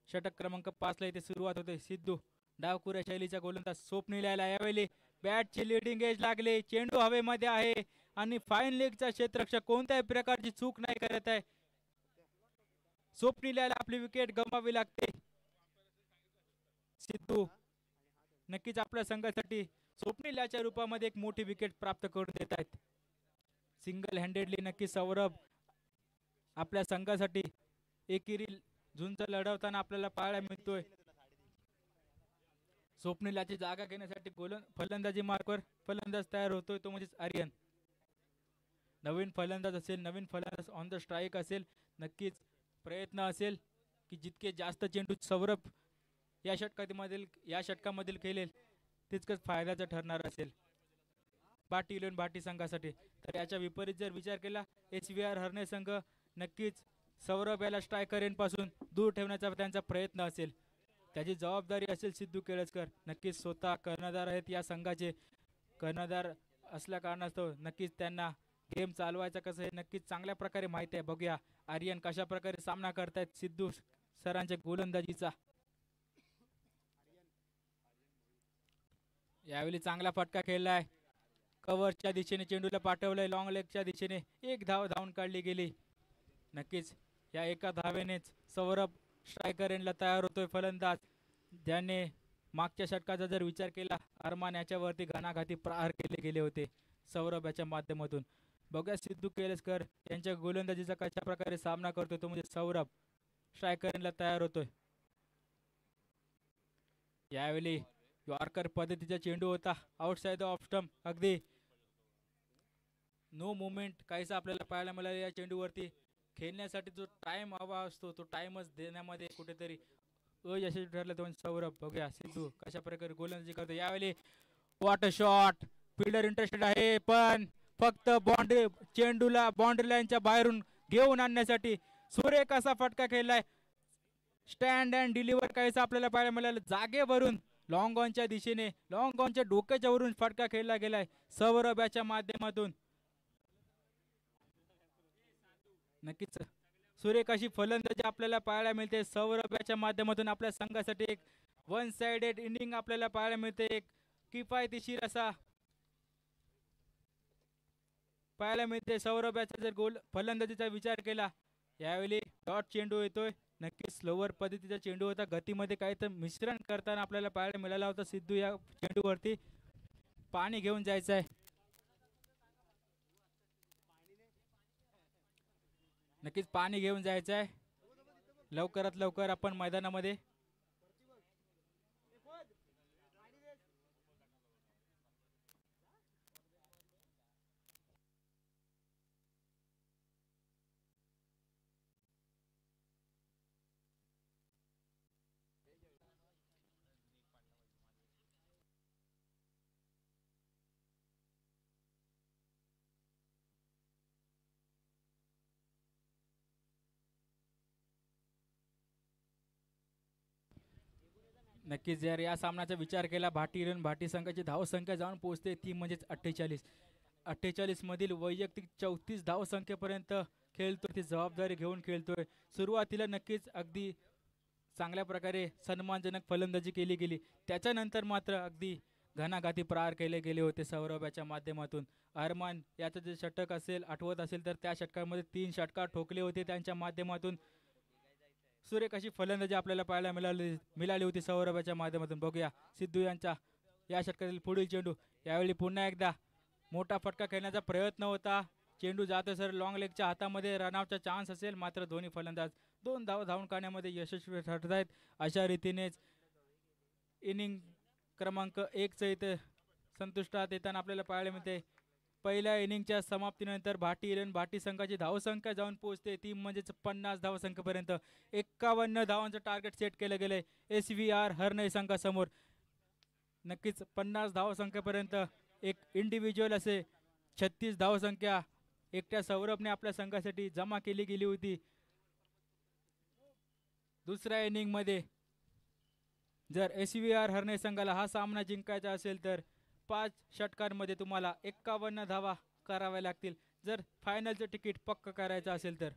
षटक क्रमांक 5 ला इथे सुरुवात होते. सिद्धू डावखुऱ्या शैलीचा गोलंदाज स्वप्नील याला यावेळी बॅटची लिडिंग एज लागले. चेंडू हवेमध्ये आहे आणि फाईन लेगचा क्षेत्ररक्षक कोणत्याही प्रकारची चूक नाही करत आहे. स्वप्नील याला आपली विकेट गमावी लागते. सिद्धू नक्कीच आपल्या संघासाठी स्वप्नील याच्या रूपामध्ये एक मोठी विकेट प्राप्त करून देत आहेत. सिंगल हँडेडली नक्की सौरभ आपल्या संघासाठी एकेरी झुंज लढवताना आपल्याला पाहायला मिळतोय. स्वप्नील याची जागा घेण्यासाठी फलंदाजी मार्कवर फलंदाज तयार होतोय, तो म्हणजेच आर्यन. नवीन फलंदाज असेल, नवीन फलंदाज ऑन द स्ट्राईक असेल, नक्कीच प्रयत्न असेल की जितके जास्त चेंडू सौरभ या षटकामधील खेळेल तितकंच फायद्याचं ठरणार असेल भाटी संघासाठी. तर याच्या विपरीत जर विचार केला SVR हरणे संघ नक्कीच सौरभ याला स्ट्रायकर पासून दूर ठेवण्याचा त्यांचा प्रयत्न असेल. त्याची जबाबदारी असेल सिद्धू केळसकर. नक्कीच स्वतः कर्णधार आहेत या संघाचे. कर्णधार असल्या कारणास्तव नक्कीच त्यांना गेम चालवायचा कसं हे नक्कीच चांगल्या प्रकारे माहिती आहे. बघूया आर्यन कशा प्रकारे सामना करतायत सिद्धू सरांच्या गोलंदाजीचा. यावेळी चांगला फटका खेळलाय. कव्हरच्या दिशेने चेंडूला पाठवलंय, लॉंग लेगच्या दिशेने एक धाव धावून काढली गेली. नक्कीच या एका धावेनेच सौरभ स्ट्रायकर एंडला तयार होतोय फलंदाज, ज्याने मागच्या षटकाचा जर विचार केला अरमान याच्यावरती घणाघाती प्रहार केले गेले होते सौरभ याच्या माध्यमातून. बघूया सिद्धू केळसकर यांच्या गोलंदाजीचा कशा प्रकारे सामना करतोय तो म्हणजे सौरभ स्ट्रायकर एंडला तयार होतोय. यावेळी यॉर्कर पद्धतीचा चेंडू होता, आउटसाइड ऑफ स्टंप, अगदी नो मुवमेंट काहीसा आपल्याला पाहायला मिळाला या चेंडूवरती. खेळण्यासाठी जो टाइम हवा असतो तो टाइमच देण्यामध्ये कुठेतरी अयशस्वी ठरला तो सौरभ. बघूया सिद्धू कशा प्रकारे गोलंदाजी करतो. यावेळी what a shot, fielder interested आहे पण फक्त चेंडूला बाउंड्री लाईनच्या बाहेरून घेऊन आणण्यासाठी सुरेख असा फटका खेळलाय. स्टँड अँड डिलिव्हर काहीसा आपल्याला पाहायला मिळालं. जागेवरून लॉंग ऑनच्या दिशेने, लॉंग ऑनच्या डोक्याच्या वरून फटका खेळला गेलाय सौरभ याच्या माध्यमातून. नक्कीच सुरेख अशी फलंदाजी आपल्याला पाहायला मिळते सौरभ याच्या माध्यमातून. आपल्या संघासाठी एक वन साइडेड इनिंग आपल्याला पाहायला मिळते, एक किफायतशीर असा पाहायला मिळते सौरभ याचा जर फलंदाजीचा विचार केला. यावेळी डॉट चेंडू येतोय, नक्कीच स्लोवर पद्धतीचा चेंडू होता. गतीमध्ये काही तर मिश्रण करताना आपल्याला पाहायला मिळाला होता सिद्धू या चेंडूवरती. पाणी घेऊन जायचं आहे. नक्कीच पाणी घेऊन जायचं आहे लवकरात लवकर आपण मैदानामध्ये. नक्कीच जर या सामन्याचा विचार केला भाटी संघाची धावसंख्या जाऊन पोहोचते ती म्हणजेच 48 मधील वैयक्तिक 34 धावसंख्येपर्यंत खेळतोय. ती जबाबदारी घेऊन खेळतोय. सुरुवातीला नक्कीच अगदी चांगल्या प्रकारे सन्मानजनक फलंदाजी केली गेली, त्याच्यानंतर मात्र अगदी घणाघाती प्रहार केले गेले होते सौरभाच्या माध्यमातून. अरमान याचं जे षटक असेल आठवत असेल तर त्या षटकामध्ये 3 षटकार ठोकले होते त्यांच्या माध्यमातून. सुरेख अशी फलंदाजी आपल्याला पाहायला मिळाली होती सौरभाच्या माध्यमातून. बघूया सिद्धू यांचा या षटकातील पुढील चेंडू. यावेळी पुन्हा एकदा मोठा फटका खेळण्याचा प्रयत्न होता. चेंडू जातो सर लॉंग लेगच्या हातामध्ये. रनआउटचा चान्स असेल मात्र दोन्ही फलंदाज 2 धाव धावून काढण्यामध्ये यशस्वी ठरत आहेत. अशा रीतीनेच इनिंग क्रमांक 1 इथे संतुष्टात येताना आपल्याला पाहायला मिळते. पहिल्या इनिंगच्या समाप्तीनंतर भाटी संघाची धावसंख्या जाऊन पोहोचते ती म्हणजेच 50 धावसंख्येपर्यंत. 51 धावांचं टार्गेट सेट केलं गेलंय SVR हरणे संघासमोर. नक्कीच 50 धावसंख्येपर्यंत एक इंडिव्हिज्युअल असे 36 धावसंख्या एकट्या सौरभने आपल्या संघासाठी जमा केली गेली होती. दुसऱ्या इनिंग मध्ये जर SVR हरणे संघाला हा सामना जिंकायचा असेल तर 5 षटकांमध्ये तुम्हाला 51 धावा कराव्या लागतील जर फायनलचं तिकीट पक्क करायचं असेल तर.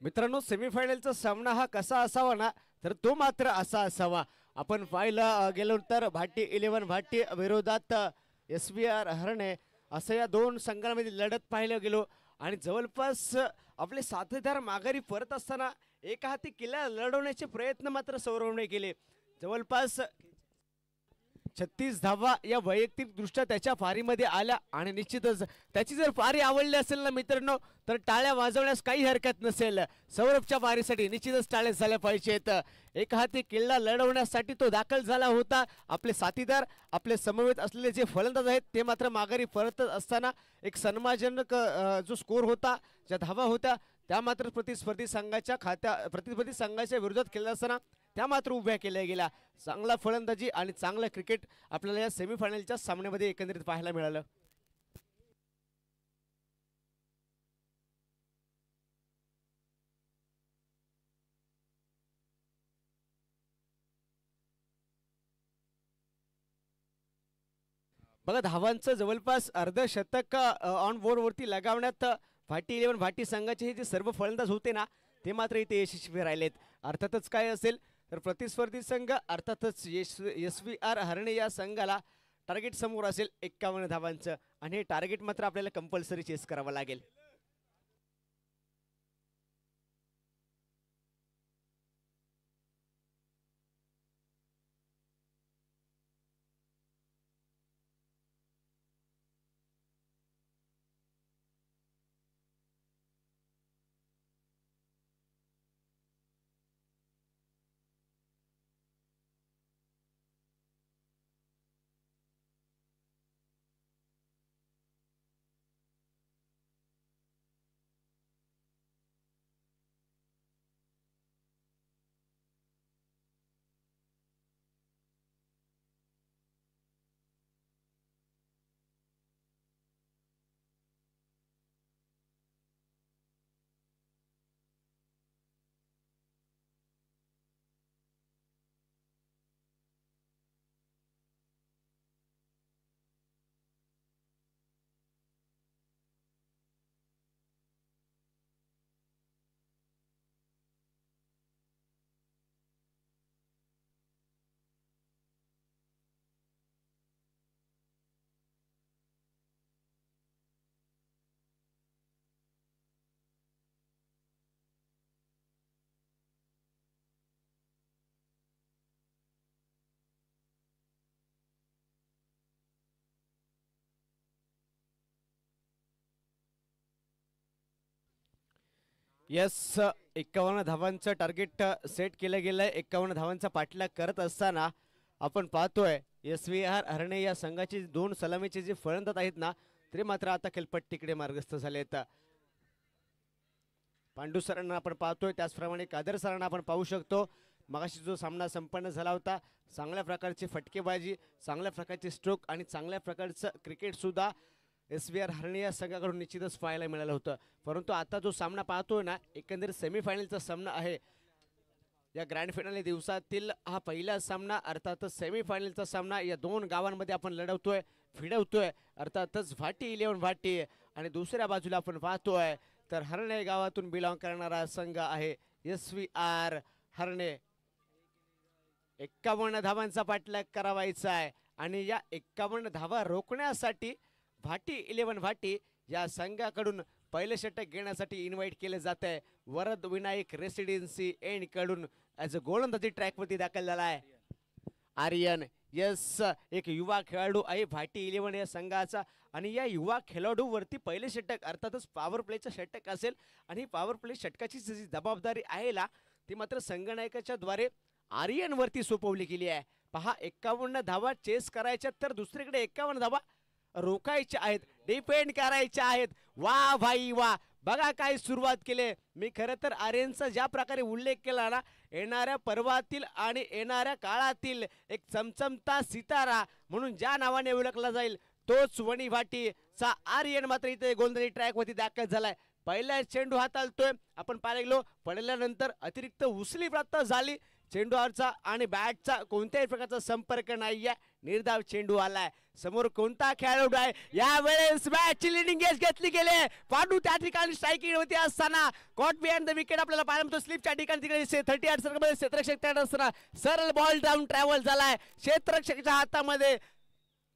मित्रांनो, सेमीफायनलचा सामना हा कसा असावा ना, तर तो मात्र असा असावा. आपण पाहायला गेलो तर भाटी 11 भाटी विरोधात SVR हरणे असं या दोन संघांमध्ये लढत पाहायला गेलो आणि जवळपास आपले साथीदार माघारी परत असताना एका हाती किल्ला लढवण्याचे प्रयत्न मात्र सौरवने केले. जवळपास 36 धावा या वैयक्तिक दृष्ट्या त्याच्या फारीमध्ये आल्या आणि निश्चितच त्याची जर फारी आवडली असेल ना मित्रांनो, तर टाळ्या वाजवण्यास काही हरकत नसेल. सौरभच्या फारीसाठी निश्चितच टाळ्या झाल्या पाहिजेत. एका हाती किल्ला लढवण्यासाठी तो दाखल झाला होता. आपले साथीदार, आपले समवेत असलेले जे फलंदाज आहेत ते मात्र माघारी परतत असताना एक सन्मानजनक जो स्कोर होता, ज्या धावा होत्या त्या मात्र प्रतिस्पर्धी संघाच्या विरोधात केल्या असताना त्या मात्र उभ्या केल्या गेल्या. चांगला फलंदाजी आणि चांगलं क्रिकेट आपल्याला या सेमीफायनलच्या सामन्यामध्ये एकंदरीत पाहायला मिळालं. बघा, धावांचं जवळपास अर्धशतक ऑन बोर्डवरती लगावण्यात भाटी 11 भाटी संघाचे हे जे सर्व फलंदाज होते ना, ते मात्र इथे यशस्वी राहिलेत. अर्थातच काय असेल तर प्रतिस्पर्धी संघ अर्थातच SVR हरणे या संघाला टार्गेट समोर असेल 51 धावांचं आणि हे टार्गेट मात्र आपल्याला कंपल्सरी चेस करावं लागेल. यस, 51 धावांचं टार्गेट सेट केलं गेलंय. 51 धावांचा पाठलाग करत असताना आपण पाहतोय SVR हरणे या संघाचे दोन सलामीचे जे फलंदाज आहेत ना, ते मात्र आता खेळपट्टीकडे मार्गस्थ झालेत. पांडू सरांना आपण पाहतोय, त्याचप्रमाणे कादर सरांना आपण पाहू शकतो. मगाशी जो सामना संपन्न झाला होता, चांगल्या प्रकारची फटकेबाजी, चांगल्या प्रकारचे स्ट्रोक आणि चांगल्या प्रकारचं क्रिकेट सुद्धा SVR हरणे या संघाकडून निश्चितच पाहायला मिळालं होतं. परंतु आता जो सामना पाहतोय ना, एकंदरीत सेमीफायनलचा सामना आहे. या ग्रँड फिनाले दिवसातील हा पहिला सामना, अर्थातच सेमीफायनलचा सामना या दोन गावांमध्ये आपण लढवतोय, फिरवतोय. अर्थातच भाटी 11 भाटी आणि दुसऱ्या बाजूला आपण पाहतोय तर हरणे गावातून बिलॉंग करणारा संघ आहे SVR हरणे. 51 धावांचा पाठलाग करावायचा आहे आणि या 51 धावा रोखण्यासाठी भाटी 11 भाटी या संघाकडून पहिले षटक घेण्यासाठी इन्व्हाइट केले जात आहे. वरद विनायक रेसिडेन्सी एंड कडून ॲज अ गोलंदाजी ट्रॅकवरती दाखल झाला आहे आर्यन. यस, एक युवा खेळाडू आहे भाटी 11 या संघाचा आणि या युवा खेळाडूवरती पहिले षटक अर्थातच पॉवर प्लेचं षटक असेल आणि पॉवर प्ले षटकाची जी जबाबदारी आहे ना, ती मात्र संघनायकाच्या द्वारे आर्यनवरती सोपवली गेली आहे. पहा, 51 धावा चेस करायच्या तर दुसरीकडे 51 धावा रोखायच्या आहेत, डिपेंड करायच्या आहेत. वा भाई वा, बघा काय सुरुवात केली. मी खरं तर आर्यनचा ज्या प्रकारे उल्लेख केला ना, येणाऱ्या पर्वातील आणि येणाऱ्या काळातील एक चमचमता सितारा म्हणून ज्या नावाने ओळखला जाईल तोच वणी भाटीचा आर्यन मात्र इथे गोलंदाजी ट्रॅकवरती दाखल झालाय. पहिला चेंडू हाताळतोय, आपण पाहायला गेलो पडल्यानंतर अतिरिक्त उसळी प्राप्त झाली. चेंडूवरचा आणि बॅटचा कोणत्याही प्रकारचा संपर्क नाहीये. निर्धाव चेंडू आलाय. समोर कोणता खेळाडू आहे यावेळेस मॅच लिडिंग गेस घेतली गेले. पांडू त्या ठिकाणी स्ट्रायकिंग होती असताना कॉट बिहाइंड द विकेट आपल्याला पाहायला मिळतो. स्लिपच्या ठिकाणी तिकडे 38 सर्कलमध्ये क्षेत्ररक्षक तयार असताना सरळ बॉल डाऊन ट्रॅव्हल झालाय. क्षेत्ररक्षकाच्या हातामध्ये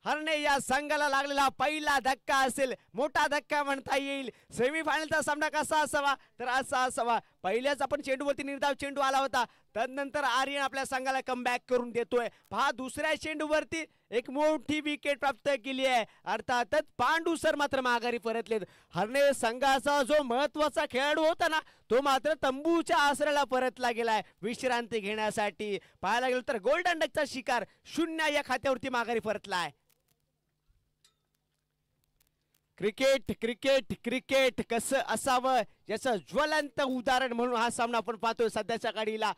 हरणे या संघाला लागलेला पहिला धक्का असेल, मोठा धक्का म्हणता येईल. सेमीफायनलचा सामना कसा असावा तर असा असावा. पहिल्याच आपण चेंडूवरती निर्धाव चेंडू आला होता, तदनंतर आर्यन आपल्या संघाला कमबॅक करून देतोय. पहा दुसऱ्या चेंडूवरती एक मोठी विकेट प्राप्त केली आहे. अर्थातच पांडू सर मात्र माघारी परतलेत. हरणे संघाचा जो महत्वाचा खेळाडू होता ना तो मात्र तंबूच्या आसऱ्याला परतला गेलाय विश्रांती घेण्यासाठी. पाहायला गेलो तर गोल्डन डकचा शिकार 0 या खात्यावरती माघारी परतलाय. क्रिकेट क्रिकेट क्रिकेट कसं असावं याचं ज्वलंत उदाहरण म्हणून हा सामना आपण पाहतोय सध्याच्या घडीला.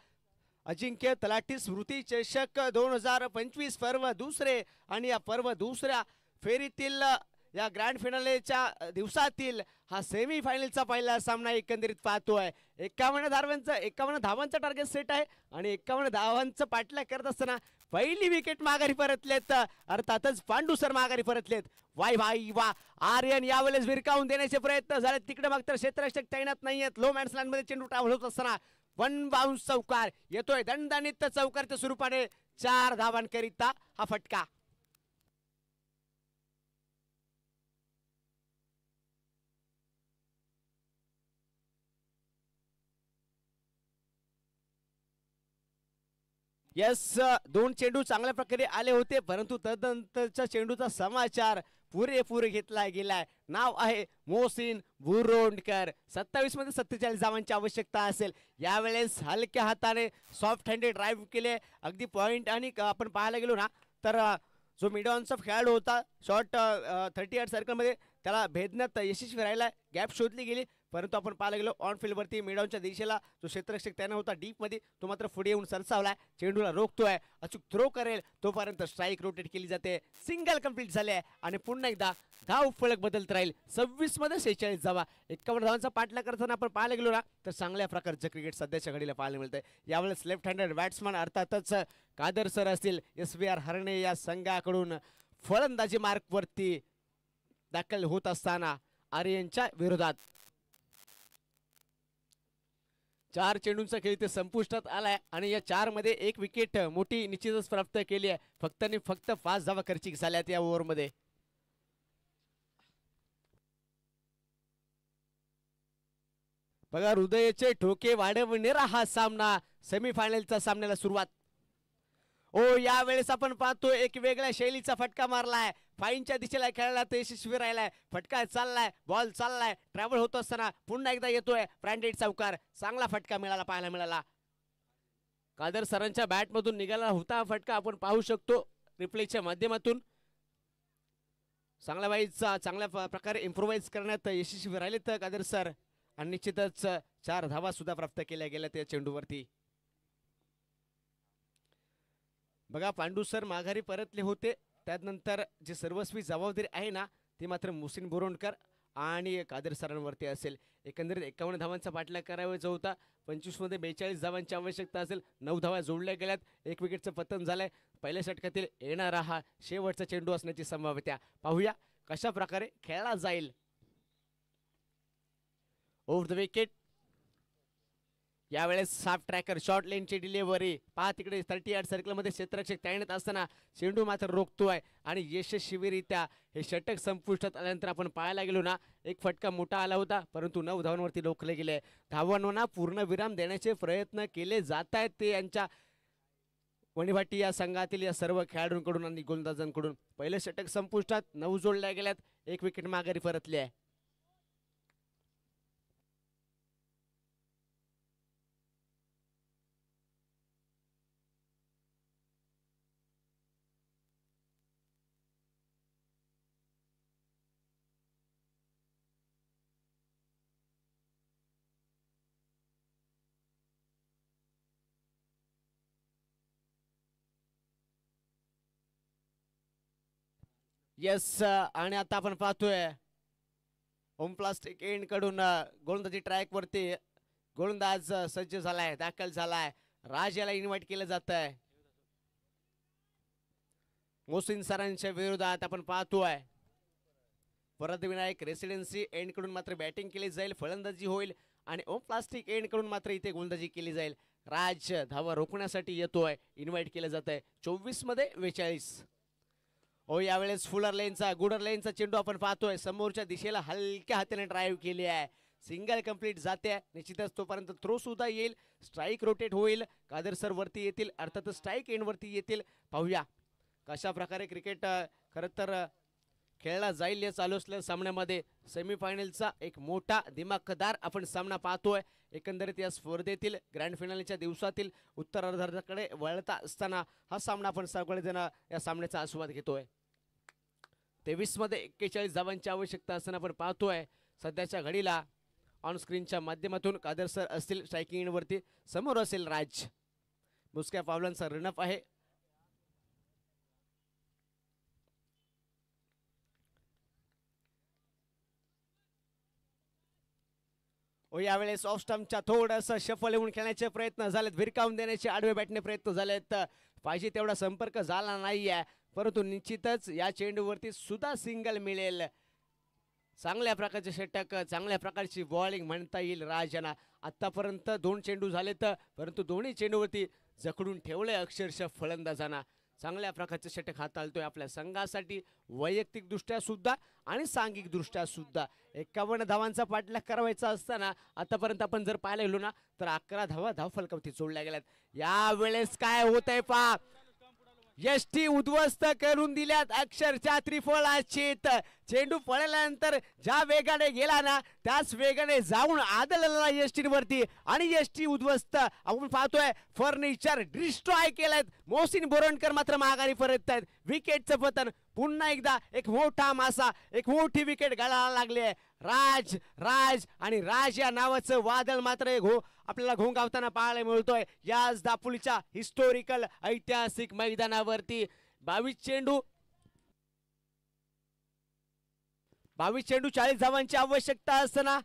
अजिंक्य तलाठी स्मृती चषक 2025 पर्व दुसरे आणि या पर्व दुसऱ्या फेरीतील या ग्रँड फिनालेच्या दिवसातील हा सेमी फायनलचा पहिला सामना एकंदरीत पाहतोय. 51 धावांचा टार्गेट सेट आहे आणि 51 धावांचं पाठलाग करत असताना पहिली विकेट माघारी परतलेत. अर्थातच पांडू सर माघारी परतलेत. वाय भाई वा. आर्यन यावेळेस विरकावून देण्याचे प्रयत्न झाले. तिकडे मात्र क्षेत्ररक्षक तैनात नाहीयेत. लो मॅन्स लाईन मध्ये चेंडू ट्रॅव्हल होत असताना वन बाउन्स चौकार येतोय. दणदणीत चौकारच्या स्वरूपाने 4 धावांकरिता हा फटका. यस, 2 चेंडू चांगल्या प्रकारे आले होते परंतु तदनंतरच्या चेंडूचा समाचार पुरेपूर घेतला गेलाय. नाव आहे मोहसिन बुरोंडकर. 27 मध्ये 47 धावांची आवश्यकता असेल. यावेळेस हलक्या हाताने सॉफ्ट हँडेड ड्राईव्ह केले अगदी पॉइंट. आणि आपण पाहायला गेलो ना तर जो मिड ऑनचा खेळाडू होता शॉर्ट 38 सर्कलमध्ये त्याला भेदण्यात यशस्वी राहिला. गॅप शोधली गेली परंतु आपण पाहायला गेलो ऑन फील्डवरती मिडॉनच्या दिशेला जो क्षेत्ररक्षक त्यानं होता डीप मध्ये तो मात्र पुढे येऊन सरसावलाय. चेंडूला रोखतोय. अचूक थ्रो करेल तोपर्यंत स्ट्राईक रोटेट केली जाते. सिंगल कंप्लीट झाले आणि पुन्हा एकदा धाव फलक बदलत राहील. 26 मध्ये 46 धावा. 51 धावांचा पाठलाग करताना आपण पाहायला गेलो ना तर चांगल्या प्रकारचं क्रिकेट सध्याच्या घडीला पाहायला मिळतंय. यावेळेस लेफ्ट हँडेड बॅट्समन अर्थातच कादर सर असतील SBR हरणे या संघाकडून फलंदाजी मार्कवरती दाखल होत असताना आर्यनच्या विरोधात 4 चेंडूंचा खेळ इथे संपुष्टात आलाय आणि या 4 मध्ये 1 विकेट मोठी निश्चितच प्राप्त केली आहे. फक्त आणि फक्त 5 धावा खर्चिक झाल्यात या ओव्हरमध्ये. बघा हृदयाचे ठोके वाढवणारा हा सामना सेमीफायनलचा सामन्याला सुरुवात. ओ यावेळेस आपण पाहतो एक वेगळ्या शैलीचा फटका मारलाय. फाईनच्या दिशेला खेळायला ते यशस्वी राहिलाय. फटका चाललाय, बॉल चाललाय, ट्रॅव्हल होत असताना पुन्हा एकदा येतोय ब्रँडेड चौकार. चांगला फटका पाहायला मिळाला. कादर सरांच्या बॅट मधून निघाला होता फटका आपण पाहू शकतो रिप्लेच्या माध्यमातून. चांगल्या प्रकारे इम्प्रोवाइज करण्यात यशस्वी राहिलेत कादर सर आणि निश्चितच 4 धावा सुद्धा प्राप्त केल्या गेल्या त्या चेंडूवरती. बघा पांडू सर माघारी परतले होते. त्यानंतर जे सर्वस्वी जबाबदारी आहे ना ती मात्र मोहसिन बुरोंडकर आणि कादर सरांवरती असेल. एकंदरीत 51 धावांचा पाठलाग करायचा होता. 25 मध्ये 42 धावांची आवश्यकता असेल. 9 धावा जोडल्या गेल्यात. 1 विकेटचं पतन झालंय. पहिल्या षटकातील येणारा हा शेवटचा चेंडू असण्याची संभाव्यता. पाहूया कशा प्रकारे खेळला जाईल. Over the wicket. यावेळेस साफ ट्रॅकर शॉर्ट लेनची डिलिव्हरी. पहा तिकडे 38 सर्कलमध्ये क्षेत्ररक्षक तैनात असताना चेंडू मात्र रोखतोय आणि यशस्वीरित्या हे षटक संपुष्टात आल्यानंतर आपण पाहायला गेलो ना एक फटका मोठा आला होता परंतु 9 धावांवरती रोखले गेले. धावांना पूर्ण विराम देण्याचे प्रयत्न केले जात आहेत ते यांच्या वणीभाटी या संघातील या सर्व खेळाडूंकडून आणि गोलंदाजांकडून. पहिले षटक संपुष्टात 9 जोडल्या गेल्यात. 1 विकेट माघारी परतली आहे. येस आणि आता आपण पाहतोय होम प्लास्टिक एंड कडून गोलंदाजी ट्रॅक वरती गोलंदाज सज्ज झालाय, दाखल झालाय. राज याला इन्व्हाइट केलं जात आहे. मोसिन सरांच्या विरोधात आपण पाहतोय. परत विनायक रेसिडेन्सी एंड कडून मात्र बॅटिंग केली जाईल, फलंदाजी होईल आणि ओम प्लास्टिक एंड कडून मात्र इथे गोलंदाजी केली जाईल. राज धावा रोखण्यासाठी येतोय, इन्व्हाइट केलं जात आहे. 24 मध्ये 42. ओ यावेळेस फुलर लेनचा गुडर लेनचा चेंडू आपण पाहतोय, समोरच्या दिशेला हलक्या हाताने ड्राईव्ह केली आहे. सिंगल कंप्लीट जाते. निश्चितच तोपर्यंत थ्रो सुद्धा येईल, स्ट्राईक रोटेट होईल, कादर सर वरती येतील, अर्थातच स्ट्राईक एंड वरती येतील. पाहूया कशा प्रकारे क्रिकेट खरं तर खेळला जाईल या चालू असलेल्या सामन्यामध्ये. सेमीफायनलचा एक मोठा दिमाखदार आपण सामना पाहतोय. एकंदरीत या स्पर्धेतील ग्रँड फिनालेच्या दिवसातील उत्तरार्धाकडे वळता असताना हा सामना आपण सगळेजण या सामन्याचा आस्वाद घेतोय. 23 मध्ये 41 धावांची आवश्यकता असताना आपण पाहतोय सध्याच्या घडीला ऑन स्क्रीनच्या माध्यमातून कादर सर असतील स्ट्रायकिंग वरती, समोर असेल राज. मुसक्या पावलांचा रनअप आहे. यावेळेस ऑफ स्टंपच्या थोडंसं शफल येऊन खेळण्याचे प्रयत्न झालेत, भिरकावून देण्याचे आडवे बॅटने प्रयत्न झालेत. पाहिजे तेवढा संपर्क झाला नाहीये, परंतु निश्चितच या चेंडूवरती सुद्धा सिंगल मिळेल. चांगल्या प्रकारचे षटक, चांगल्या प्रकारची बॉलिंग म्हणता येईल राज यांना. आतापर्यंत 2 चेंडू झालेत, परंतु दोन्ही चेंडूवरती जखडून ठेवले अक्षरशः फलंदाजांना. चांगल्या प्रकारचे षटक हाताळतोय आपल्या संघासाठी, वैयक्तिक दृष्ट्या सुद्धा आणि सांघिक दृष्ट्या सुद्धा. 51 धावांचा पाठलाग करायचा असताना आतापर्यंत आपण जर पाहायला गेलो ना तर 11 धावा धावफलकावरती जोडल्या गेल्यात. यावेळेस काय होतंय पहा, यष्टी उद्ध्वस्त करून दिल्यात अक्षरशः त्रिफळाचीत. चेंडू पळाल्यानंतर ज्या वेगाने गेला ना त्याच वेगाने जाऊन आदळला यष्टीवरती आणि यष्टी उद्ध्वस्त. आपण पाहतोय फर्निचर डिस्ट्रॉय केलेत. मोहसिन बोरणकर मात्र माघारी परत आहेत. विकेटचं पतन पुन्हा एकदा, एक मोठा मासा, एक मोठी विकेट गळायला लागली आहे. राज राज आणि राज या नावाचं वादळ मात्र आपल्याला घोंगावताना पाहायला मिळतोय याच दापोलीच्या हिस्टोरिकल ऐतिहासिक मैदानावरती. 22 चेंडू 40 धावांची आवश्यकता असताना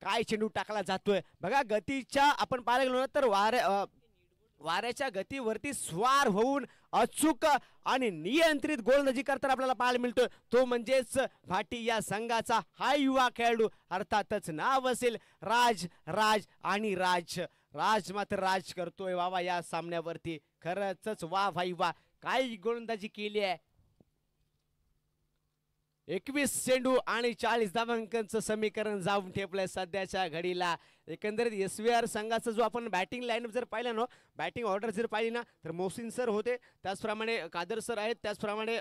काय चेंडू टाकला जातोय बघा. गतीच्या आपण पाहायला गेलो ना तर वाऱ्याच्या गतीवरती स्वार होऊन अचूक आणि नियंत्रित गोलंदाजी करताना आपल्याला पाहायला मिळतोय तो म्हणजेच भाटी या संघाचा हा युवा खेळाडू. अर्थातच नाव असेल राज राज आणि राज. राज मात्र राज करतोय वावा या सामन्यावरती. खरंच वा भाई वा, काय गोलंदाजी केली आहे. 21 चेंडू आणि 40 धावांकांचं समीकरण जाऊन ठेपलंय सध्याच्या घडीला. एकंदरीत SVR संघाचा जो आपण बॅटिंग लाईनअप जर पाहिला ना, बॅटिंग ऑर्डर जर पाहिली ना तर मोहसिन सर होते, त्याचप्रमाणे कादर सर आहेत, त्याचप्रमाणे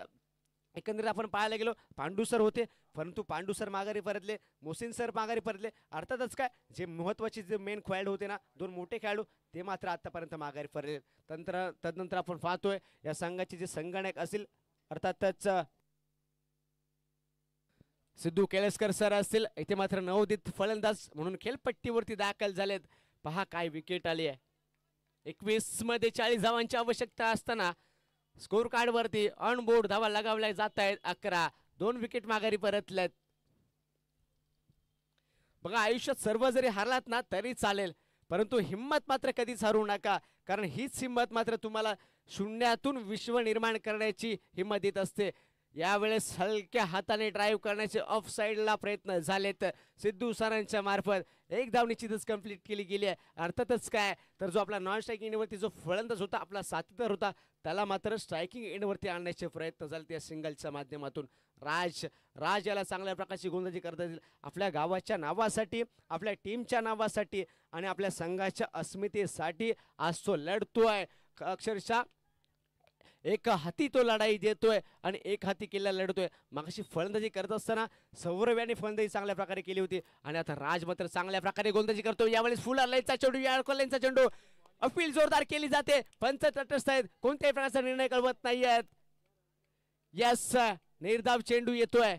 एकंदरीत आपण पाहायला गेलो पांडू सर होते, परंतु पांडू सर माघारी परतले, मोहसिन सर माघारी परतले. अर्थातच काय जे महत्वाचे जे मेन खेळाडू होते ना, 2 मोठे खेळाडू ते मात्र आतापर्यंत माघारी परतले. तदनंतर आपण पाहतोय या संघाचे जे संगणक असेल अर्थातच सिद्धू केळेस्कर सर असतील, इथे मात्र नवोदित फलंदाज म्हणून खेळपट्टीवरती दाखल झालेत. पहा काय विकेट आली आहे. 21 मध्ये 40 धावांची आवश्यकता असताना स्कोर कार्ड वरती ऑनबोर्ड धावा लगावल्या जात आहेत 11. 2 विकेट माघारी परतलेत. बघा आयुष्यात सर्व जरी हारलात ना तरी चालेल, परंतु हिम्मत मात्र कधीच हरू नका, कारण हीच हिम्मत मात्र तुम्हाला शून्यातून विश्व निर्माण करण्याची हिम्मत देत असते. यावेळेस हलक्या हाताने ड्राईव्ह करण्याचे ऑफ साइडला प्रयत्न झालेत सिद्धू सरांच्या मार्फत. एक धाव निश्चितच कंप्लीट केली गेली आहे. अर्थातच काय तर जो आपला नॉन स्ट्रायकिंग एंडवरती जो फलंदाज होता, आपला साथीदार होता, त्याला मात्र स्ट्रायकिंग एंडवरती आणण्याचे प्रयत्न झाले त्या सिंगलच्या माध्यमातून. राज याला चांगल्या प्रकारची गोलंदाजी करता येईल आपल्या गावाच्या नावासाठी, आपल्या टीमच्या नावासाठी आणि आपल्या संघाच्या अस्मितेसाठी. आज तो लढतोय अक्षरशः एक हाती तो लढाई देतोय आणि एक हाती किल्ला लढतोय. मागाशी फलंदाजी करत असताना सौरभ यांनी फलंदाजी चांगल्या प्रकारे केली होती आणि आता राज मात्र चांगल्या प्रकारे गोलंदाजी करतोय. यावेळेस फुल लाईनचा चेंडू, लाईनचा चेंडू, अपील जोरदार केली जाते. पंच तटस्थ आहेत, कोणत्याही प्रकारचा निर्णय कळवत नाहीयेत. यस, निर्धाव चेंडू येतोय.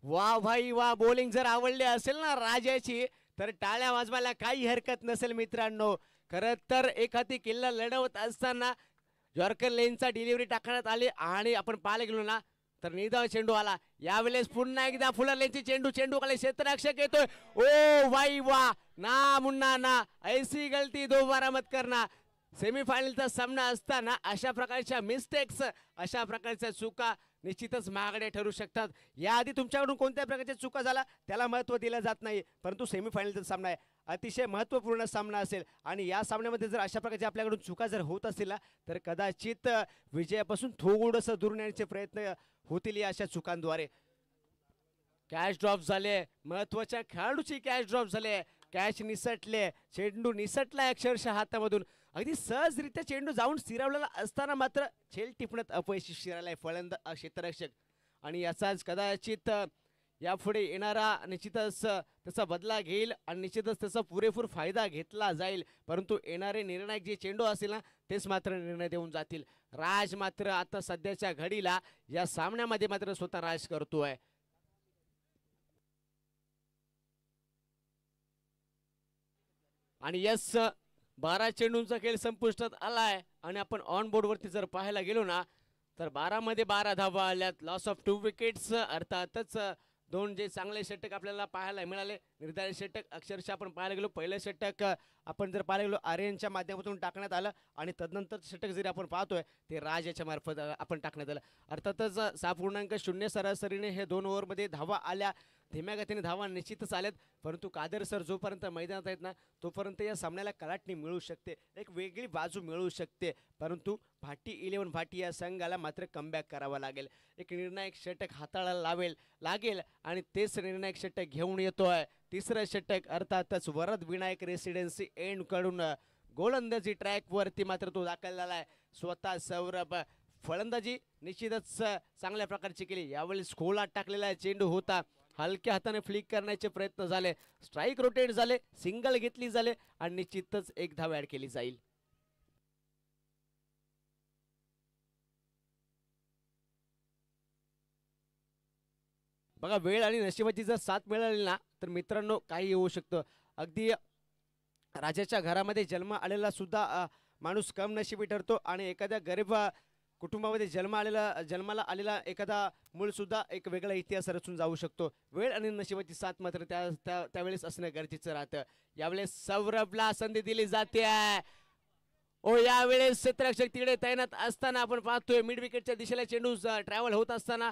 वा भाई वा, बॉलिंग जर आवडली असेल ना राजाची तर टाळ्या वाजवायला काही हरकत नसेल मित्रांनो. खरं तर एक हाती किल्ला लढवत असताना यॉर्कर लेनचा डिलिव्हरी टाकण्यात आली आणि आपण पाहायला गेलो ना तर निर्धाव चेंडू आला. यावेळेस पुन्हा एकदा फुलर लेनची चेंडू खाली क्षेत्ररक्षक येतोय. ओ भाई वा, ना मुन्ना ना, ऐसी गलती दोबारा मत करना. सेमीफायनलचा सामना असताना अशा प्रकारच्या मिस्टेक्स, अशा प्रकारच्या चुका निश्चितच महागड्या ठरू शकतात. याआधी तुमच्याकडून कोणत्या प्रकारच्या चुका झाला त्याला महत्त्व दिलं जात नाही, परंतु सेमीफायनलचा सामना आहे, अतिशय महत्त्वपूर्ण सामना असेल आणि या सामन्यामध्ये जर अशा प्रकारच्या आपल्याकडून चुका जर होत असतील ना तर कदाचित विजयापासून थोडंसं दूर नेण्याचे प्रयत्न होतील या अशा चुकांद्वारे. कॅच ड्रॉप झाले, महत्वाच्या खेळाडूची कॅच ड्रॉप झाले, कॅच निसटले, चेंडू निसटला अक्षरशः हातामधून. अगदी सहजरित्या चेंडू जाऊन स्थिरावलेला असताना मात्र झेल टिपण्यात अपयशी शिरायला फलंदाज क्षेत्ररक्षक आणि याचाच कदाचित यापुढे येणारा निश्चितच त्याचा बदला घेईल आणि निश्चितच त्याचा पुरेपूर फायदा घेतला जाईल. परंतु येणारे निर्णायक जे चेंडू असतील ना तेच मात्र निर्णय देऊन जातील. राज मात्र आता सध्याच्या घडीला या सामन्यामध्ये मात्र स्वतः राज करतोय. आणि यस, 12 चेंडूंचा खेळ संपुष्टात आलाय आणि आपण ऑन बोर्ड वरती जर पाहायला गेलो ना तर 12 मध्ये 12 धावा आल्यात. लॉस ऑफ 2 विकेट्स, अर्थातच दोन जे चांगले षटक आपल्याला पाहायला मिळाले. निर्धारित षटक अक्षरशः आपण पाहायला गेलो, पहिलं षटक आपण जर पाहायला गेलो आर्यनच्या माध्यमातून टाकण्यात आलं आणि तदनंतर षटक जरी आपण पाहतोय ते राज याच्या मार्फत आपण टाकण्यात आलं. अर्थातच 6.0 सरासरीने हे 2 ओव्हरमध्ये धावा आल्या. धीम्या गतीने धावा निश्चितच आल्यात, परंतु कादर सर जोपर्यंत मैदानात आहेत ना तोपर्यंत या सामन्याला कलाटणी मिळू शकते, एक वेगळी बाजू मिळू शकते. परंतु भाटी 11 भाटी या संघाला मात्र कमबॅक करावा लागेल. एक निर्णायक षटक हाताळायला लागेल आणि तेच निर्णायक षटक घेऊन येतोय. तिसरं षटक अर्थातच वरद विनायक रेसिडेन्सी एंड कडून गोलंदाजी ट्रॅक वरती मात्र तो दाखल झालाय. स्वतः सौरभ फलंदाजी निश्चितच चांगल्या प्रकारची केली. यावेळी खोलात टाकलेला चेंडू होता, हलक्या हाताने फ्लिक करण्याचे प्रयत्न झाले, स्ट्राईक रोटेट झाले, सिंगल घेतली झाले आणि निश्चितच एक धाव ऍड केली जाईल. बघा, वेळ आणि नशिबाची जर साथ मिळाली ना तर मित्रांनो काही होऊ शकतं. अगदी राजाच्या घरामध्ये जन्म आलेला सुद्धा माणूस कम नशिबी ठरतो आणि एखाद्या गरीब कुटुंबामध्ये जन्माला आलेला एखादा मूळ सुद्धा एक वेगळा इतिहास रचून जाऊ शकतो. वेळ आणि नशिबाची साथ मात्र त्यावेळेस असणं गरजेचं राहतं. यावेळेस सौरभला संधी दिली जाते. ओ यावेळेस क्षेत्ररक्षक तिकडे तैनात असताना आपण पाहतोय मिड विकेटच्या दिशेला चेंडू ट्रॅव्हल होत असताना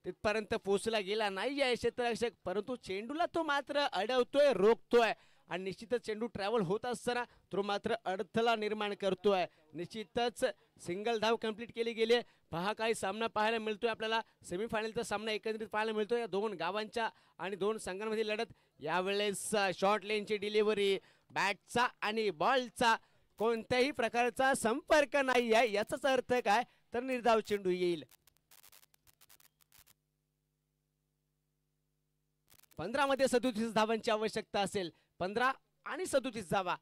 तिथपर्यंत पोहोचला गेला नाही आहे क्षेत्ररक्षक, परंतु चेंडूला तो मात्र अडवतोय, रोखतोय आणि निश्चितच चेंडू ट्रॅव्हल होत असताना तो मात्र अडथळा निर्माण करतोय. निश्चितच सिंगल धाव कंप्लीट केली गेली. पहा काही सामना पाहायला मिळतोय आपल्याला. सेमीफायनलचा सामना एकत्रित पाहायला मिळतोय या दोन गावांच्या आणि दोन संघांमध्ये लढत. यावेळेस शॉर्ट लेनची डिलिव्हरी, बॅटचा आणि बॉलचा कोणत्याही प्रकारचा संपर्क नाही आहे. याचाच अर्थ काय तर निर्धाव चेंडू येईल. 15 मध्ये 37 धावांची आवश्यकता असेल. 15 आणि 37 धावा.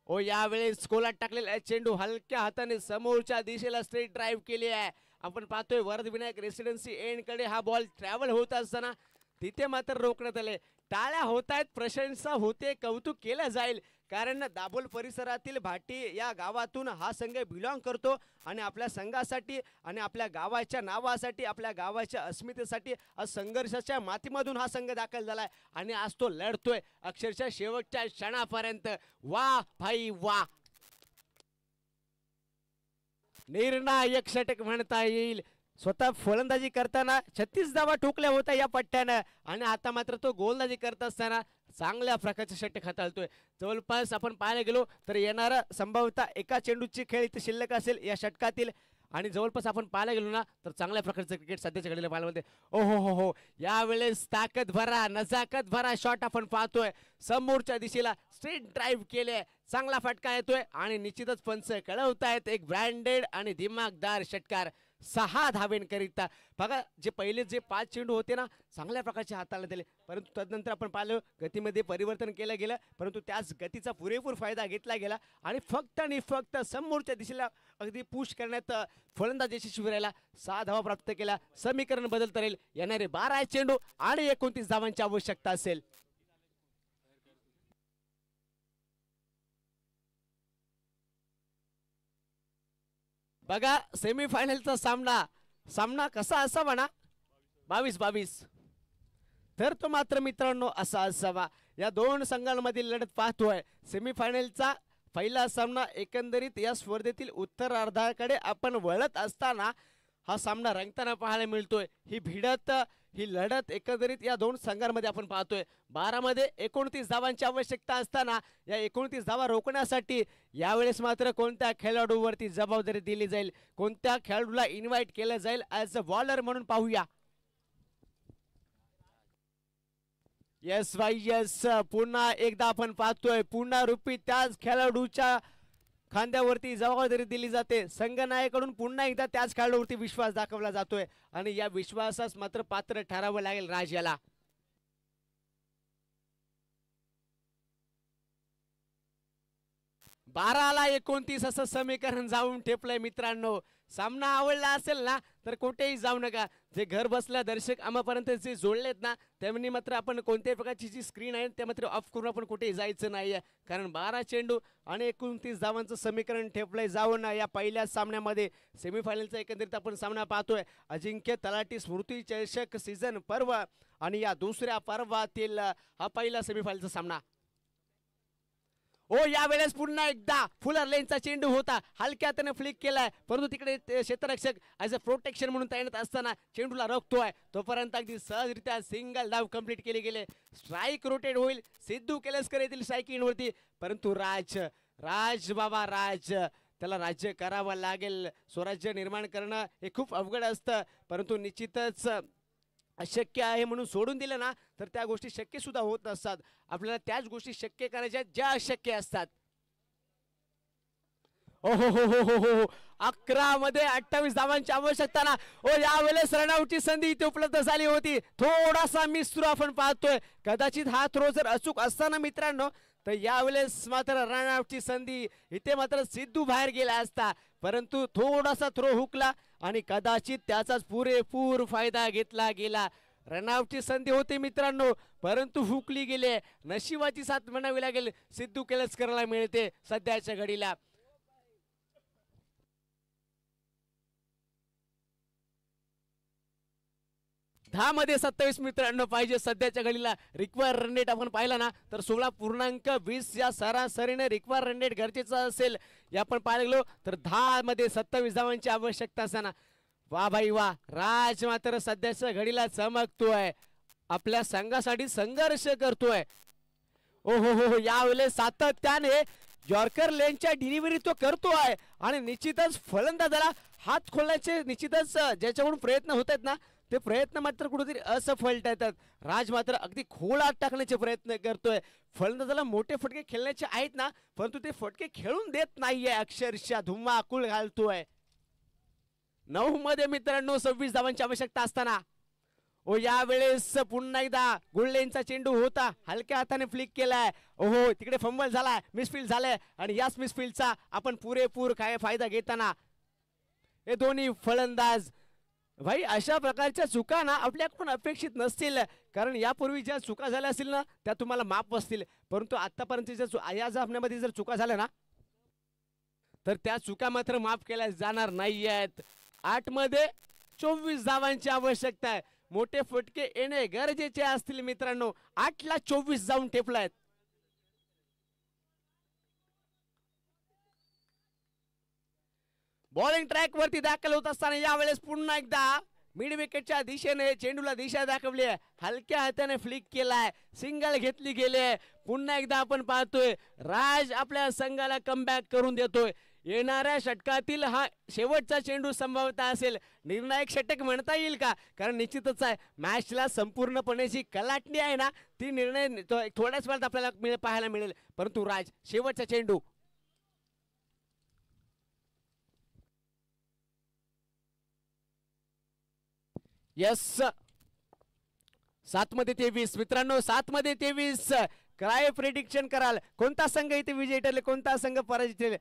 ओ यावेळेस कोलात टाकलेला चेंडू हलक्या हाताने समोरच्या दिशेला स्ट्रेट ड्राईव्ह केली आहे. आपण पाहतोय वरद विनायक रेसिडेन्सी एंड कडे हा बॉल ट्रॅव्हल होत असताना तिथे मात्र रोखण्यात आले. टाळ्या होत आहेत, प्रशंसा होते, कौतुक केलं जाईल, कारण दाभोल परिसरातील भाटी या गावातून हा संघ बिलॉंग करतो आणि आपल्या संघासाठी आणि आपल्या गावाच्या नावासाठी, आपल्या गावाच्या अस्मितेसाठी आज संघर्षाच्या मातीमधून हा संघ दाखल झालाय आणि आज तो लढतोय अक्षरशः शेवटच्या क्षणापर्यंत. वा भाई वा, निर्णायक षटक म्हणता येईल. स्वतः फलंदाजी करताना 36 धावा ठोकल्या होत्या या पट्ट्यानं आणि आता मात्र तो गोलंदाजी करत असताना चांगल्या प्रकारचे षटक हाताळतोय. जवळपास आपण पाहायला गेलो तर येणारा संभवतः एका चेंडूची खेळ इथे शिल्लक असेल या षटकातील आणि जवळपास आपण पाहायला गेलो ना तर चांगल्या प्रकारचं क्रिकेट सध्याच्या घडीला पाहायला मिळते. ओ हो, यावेळेस ताकद भरा, नजाकत भरा शॉट आपण पाहतोय. समोरच्या दिशेला स्ट्रेट ड्राईव्ह केले, चांगला फटका येतोय आणि निश्चितच पंच कळवतायत एक ब्रँडेड आणि दिमागदार षटकार. 6 धावेंकरिता. बघा जे पहिले जे 5 चेंडू होते ना चांगल्या प्रकारचे हाताळले दिले, परंतु तदनंतर आपण पाहिलं गतीमध्ये परिवर्तन केलं गेलं, परंतु त्याच गतीचा पुरेपूर फायदा घेतला गेला आणि फक्त समोरच्या दिशेला अगदी पुश करण्यात फलंदाज यशस्वी राहिला. 6 धावा प्राप्त केल्या. समीकरण बदलता राहील. येणारे 12 चेंडू आणि 29 धावांची आवश्यकता असेल. बघा सेमीफायनलचा सामना कसा असावा ना, 22-22 तर तो मात्र मित्रांनो असा असावा. या दोन संघांमधील लढत पाहतोय. सेमीफायनलचा पहिला सामना एकंदरीत या स्पर्धेतील उत्तरार्धाकडे आपण वळत असताना हा सामना रंगताना पाहायला मिळतोय. ही लढत एकंदरीत या दोन संघांमध्ये आपण पाहतोय. 12 मध्ये 29 धावांची आवश्यकता असताना या 29 धावा रोखण्यासाठी यावेळेस मात्र कोणत्या खेळाडूवरती जबाबदारी दिली जाईल, कोणत्या खेळाडूला इन्व्हाइट केलं जाईल ॲज अ बॉलर म्हणून पाहूया. येस भाई येस, पुन्हा एकदा आपण पाहतोय पुनरावृत्ती त्याच खेळाडूच्या खांद्यावरती जबाबदारी दिली जाते. संघनायकाकडून पुन्हा एकदा त्याच खेळाडूवरती विश्वास दाखवला जातोय आणि या विश्वासास मात्र पात्र ठरावं लागेल राज याला. बाराला 29 असं समीकरण जाऊन ठेपलंय मित्रांनो. सामना आवडला असेल ना तर कुठेही जाऊ नका. जे घर बसल्या दर्शक आम्हापर्यंत जे जोडलेत ना त्यांनी मात्र आपण कोणत्याही प्रकारची जी स्क्रीन आहे त्या मात्र ऑफ करून आपण कुठेही जायचं नाहीये, कारण 12 चेंडू आणि 29 धावांचं समीकरण ठेपलंय जाऊन या पहिल्या सामन्यामध्ये. सेमीफायनलचा एकंदरीत आपण सामना पाहतोय. अजिंक्य तलाठी स्मृती चषक सीझन पर्व आणि या दुसऱ्या पर्वातील हा पहिला सेमीफायनलचा सामना. ओ यावेळेस पुन्हा एकदा फुलर लेनचा चेंडू होता, हलक्या हाताने फ्लिक केलाय, परंतु तिकडे क्षेत्ररक्षक ॲज अ प्रोटेक्शन म्हणून तैनात असताना चेंडूला रोखतोय. तोपर्यंत अगदी सहजरित्या सिंगल धाव कंप्लीट केली गेले. स्ट्राईक रोटेट होईल सिद्धू केलसकर येथील स्ट्राईकिंगवरती, परंतु राज बाबा त्याला राज्य करावं लागेल. स्वराज्य निर्माण करणं हे खूप अवघड असतं, परंतु निश्चितच अशक्य आहे म्हणून सोडून दिलं ना तर त्या गोष्टी शक्य सुद्धा होत नसतात. आपल्याला त्याच गोष्टी शक्य करायच्या ज्या अशक्य असतात. ओ हो हो हो हो हो 11 मध्ये 28 धावांची आवश्यकता ना. ओ यावेळेस रनआउटची संधी इथे उपलब्ध झाली होती. थोडासा मिस थ्रो आपण पाहतोय. कदाचित हा थ्रो जर अचूक असताना मित्रांनो तर यावेळेस मात्र रनआउटची संधी इथे मात्र सिद्धू बाहेर गेला असता, परंतु थोडासा थ्रो हुकला आणि कदाचित त्याचाच पुरेपूर फायदा घेतला गेला. रनआउटची संधी होती मित्रांनो, परंतु हुकली गेले. नशिबाची साथ म्हणावी लागेल सिद्धू केलसकरला मिळते सध्याच्या घडीला. दहा मध्ये 27 मित्रांनो पाहिजे सध्याच्या घडीला. रिक्वायर रन रेट आपण पाहिला ना तर 16.20 या सरासरीने रिक्वायर रन रेट गरजेचा असेल. या आपण पाहायला गेलो तर 10 मध्ये 27 धावांची आवश्यकता असताना वा भाई वा, राज मात्र सध्याच्या घडीला चमकतोय, आपल्या संघासाठी संघर्ष करतोय. ओ हो हो यावेळेस सातत्याने यॉर्कर लेनच्या डिलिव्हरी तो करतोय आणि निश्चितच फलंदाजाला हात खोलण्याचे निश्चितच ज्याच्याकडून प्रयत्न होत आहेत ना ते प्रयत्न मात्र कुठेतरी असफल ठरतात. राज मात्र अगदी खोल आत टाकण्याचे प्रयत्न करतोय. फलंदाजाला मोठे फटके खेळण्याचे आहेत ना, परंतु ते फटके खेळून देत नाहीये, अक्षरशः धुमाकूळ घालतोय. 9 मध्ये मित्रांनो 26 धावांची आवश्यकता असताना ओ यावेळेस पुन्हा एकदा गुळलेनचा चेंडू होता, हलक्या हाताने फ्लिक केलाय. ओहो तिकडे फंबल झालाय, मिसफील्ड झालाय आणि याच मिसफील्डचा आपण पुरेपूर काय फायदा घेताना हे दोन्ही फलंदाज भाई अशा प्रकारच्या चुका ना आपल्याकडून अपेक्षित नसतील, कारण यापूर्वी ज्या चुका झाल्या असतील ना त्या तुम्हाला माफ असतील, परंतु आतापर्यंत या सामन्यामध्ये जर चुका झाल्या ना तर त्या चुका मात्र माफ केल्या जाणार नाही आहेत. 8 मध्ये 24 धावांची आवश्यकता आहे. मोठे फटके येणे गरजेचे असतील मित्रांनो. 8 ला 24 जाऊन ठेपलायत. बॉलिंग ट्रॅक वरती दाखल होत असताना यावेळेस पुन्हा एकदा मिड विकेटच्या दिशेने चेंडूला दिशा दाखवली आहे, हलक्या हाताने फ्लिक केलाय, सिंगल घेतली गेली. पुन्हा एकदा आपण पाहतोय राज आपल्या संघाला कमबॅक करून देतोय. येणाऱ्या षटकातील हा शेवटचा चेंडू संभवता असेल, निर्णायक षटक म्हणता येईल का, कारण निश्चितच आहे मॅचला संपूर्णपणे जी कलाटणी आहे ना ती निर्णय थोड्याच वेळात आपल्याला पाहायला मिळेल. परंतु राज शेवटचा चेंडू यस 7 मध्ये 23 मित्रांनो 7 मध्ये 23 काय प्रेडिक्शन कराल कोणता संघ इथे विजयी ठरेल कोणता संघ पराजित ठरेल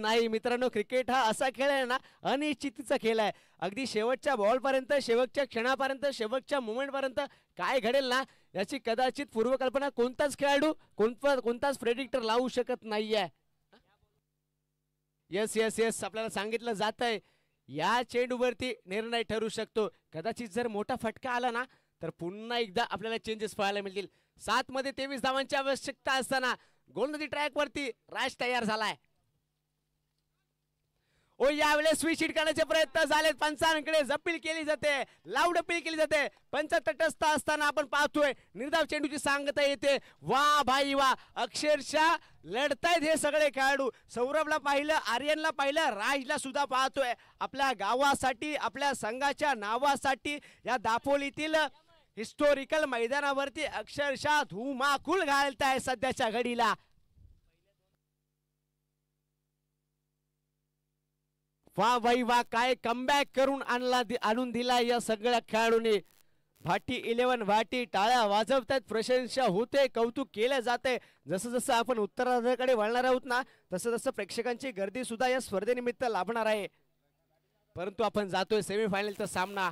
नाही मित्रांनो क्रिकेट हा असा खेळ आहे ना अनिश्चितीचा खेळ आहे अगदी शेवटच्या बॉल पर्यंत शेवटच्या क्षणापर्यंत शेवटच्या मोमेंट पर्यंत काय घडेल ना याची कदाचित पूर्वकल्पना कोणताच खेळाडू कोणताच प्रेडिक्टर लावू शकत नाहीये यस यस यस आपल्याला सांगितलं जात आहे या चेंडूवरती निर्णय ठरू शकतो कदाचित जर मोठा फटका आला ना तर पुन्हा एकदा आपल्याला चेंजेस पाहायला मिळतील 7 मध्ये 23 धावांची आवश्यकता असताना गोलंदाजी ट्रॅक वरती राज तयार झालाय ओ यावेळेस स्विच हिट करण्याचे प्रयत्न झालेत पंचांकडे अपील केली जाते लाऊड अपील केली जाते पंच तटस्थ असताना आपण पाहतोय निर्धाव चेंडूची सांगता येते वा भाई वा अक्षरशः लढतायत हे सगळे खेळाडू सौरभला पाहिलं आर्यनला पाहिलं राजला सुद्धा पाहतोय आपल्या गावासाठी आपल्या संघाच्या नावासाठी या दापोलीतील हिस्टोरिकल मैदानावरती अक्षरशः धुमाकूळ घालताय सध्याच्या घडीला वा भाई वा काय कमबॅक करून आणून दिला या सगळ्या खेळाडूंनी भाटी 11 भाटी टाळ्या वाजवतात प्रशंसा होते कौतुक केले जाते जसं जसं आपण उत्तरार्धाकडे वळणार आहोत ना तसं तसं प्रेक्षकांची गर्दी सुद्धा या स्पर्धेनिमित्त लाभणार आहे परंतु आपण जातोय सेमीफायनलचा सामना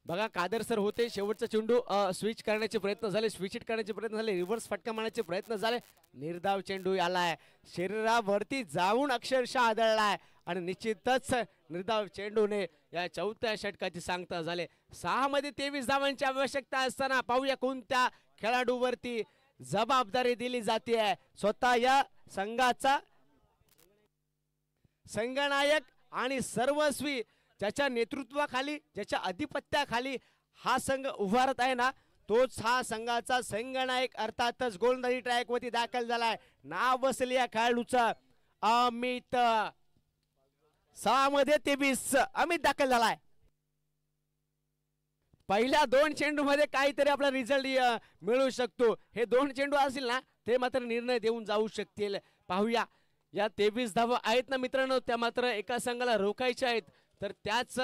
बघा कादर सर होते शेवटचा चेंडू स्विच करण्याचे प्रयत्न झाले स्विच हिट करण्याचे प्रयत्न झाले रिव्हर्स फटका मारण्याचे प्रयत्न झाले निर्धाव चेंडू आलाय शरीरावरती जाऊन अक्षरशः आदळलाय आणि निश्चितच निर्धाव चेंडूने या चौथ्या षटकाची सांगता झाले 6 मध्ये 23 धावांची आवश्यकता असताना पाहूया कोणत्या खेळाडूवरती जबाबदारी दिली जाते स्वतः या संघाचा संघनायक आणि सर्वस्वी ज्याच्या नेतृत्वाखाली ज्याच्या अधिपत्याखाली हा संघ उभारत आहे ना तोच हा संघाचा संघनायक अर्थातच गोलंदाजी ट्रॅक वरती दाखल झालाय नाव बसले या खेळाडूचं अमित 6 मध्ये 23 अमित दाखल झालाय पहिल्या 2 चेंडू मध्ये काहीतरी आपला रिझल्ट मिळू शकतो हे 2 चेंडू असतील ना ते मात्र निर्णय देऊन जाऊ शकतील पाहूया या 23 धावा आहेत ना मित्रांनो त्या मात्र एका संघाला रोखायच्या आहेत तर त्याच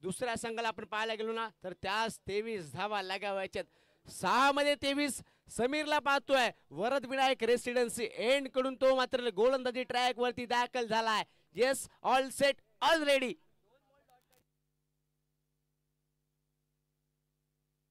दुसऱ्या संघाला आपण पाहायला गेलो ना तर त्याच 23 धावा लागावायच्यात 6 मध्ये 23 समीरला पाहतोय वरद विनायक रेसिडेन्सी एंड कडून तो मात्र गोलंदाजी ट्रॅक वरती दाखल झालाय yes all set all ready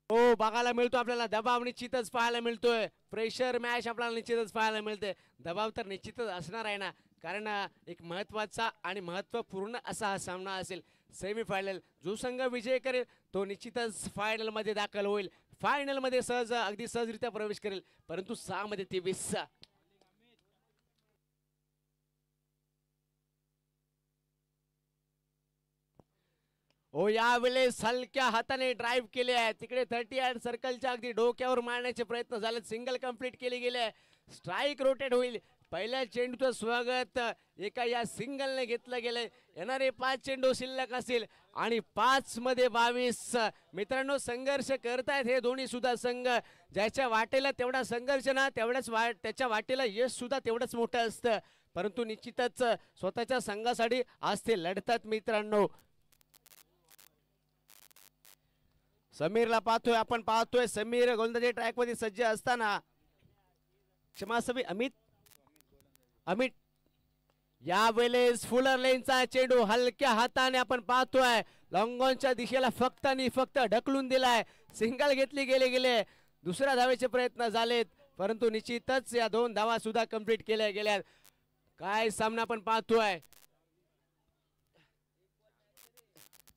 हो बघायला मिळतो आपल्याला दबाव निश्चितच पाहायला मिळतोय प्रेशर मॅच आपल्याला निश्चितच पाहायला मिळते दबाव तर निश्चितच असणार आहे ना कारण एक महत्वाचा आणि महत्वपूर्ण असा हा सामना असेल सेमीफायनल जो संघ विजय करेल तो निश्चितच फायनल मध्ये दाखल होईल फायनल मध्ये अगदी सहजरित्या प्रवेश करेल परंतु 6 मध्ये 23 ओ यावेळेस हलक्या हाताने ड्राईव्ह केले आहे तिकडे 38 सर्कलच्या अगदी डोक्यावर मारण्याचे प्रयत्न झाले सिंगल कंप्लीट केले गेले स्ट्राईक रोटेट होईल पहिल्या चेंडूचं स्वागत एका या सिंगलने घेतलं गेलंय येणारे 5 चेंडू शिल्लक असतील आणि 5 मध्ये 22 मित्रांनो संघर्ष करतायत हे दोन्ही सुद्धा संघ ज्याच्या वाटेला तेवढा संघर्ष ना तेवढाच त्याच्या वाटेला यश सुद्धा तेवढंच मोठं असतं परंतु निश्चितच स्वतःच्या संघासाठी आज ते लढतात मित्रांनो समीरला पाहतोय आपण पाहतोय समीर गोलंदाजी ट्रॅक मध्ये सज्ज असताना क्षमासवी अमित यावेळेस फुलर लेनचा चेंडू हलक्या हाताने आपण पाहतोय लॉंगॉनच्या दिशेला फक्त आणि फक्त ढकलून दिलाय सिंगल घेतली गेले दुसऱ्या धावेचे प्रयत्न झालेत परंतु निश्चितच या 2 धावा सुद्धा कंप्लीट केल्या गेल्या काय सामना आपण पाहतोय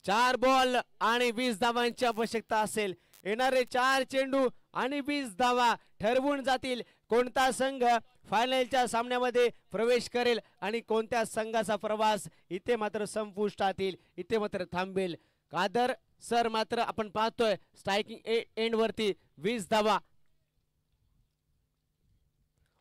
4 बॉल आणि 20 धावांची आवश्यकता असेल येणारे 4 चेंडू आणि 20 धावा ठरवून जातील कोणता संघ फायनलच्या सामन्यामध्ये प्रवेश करेल आणि कोणत्या संघाचा प्रवास इथे मात्र संपुष्टात येईल इथे मात्र थांबेल कादर सर मात्र आपण पाहतोय स्ट्रायकिंग एंड वरती 20 धावा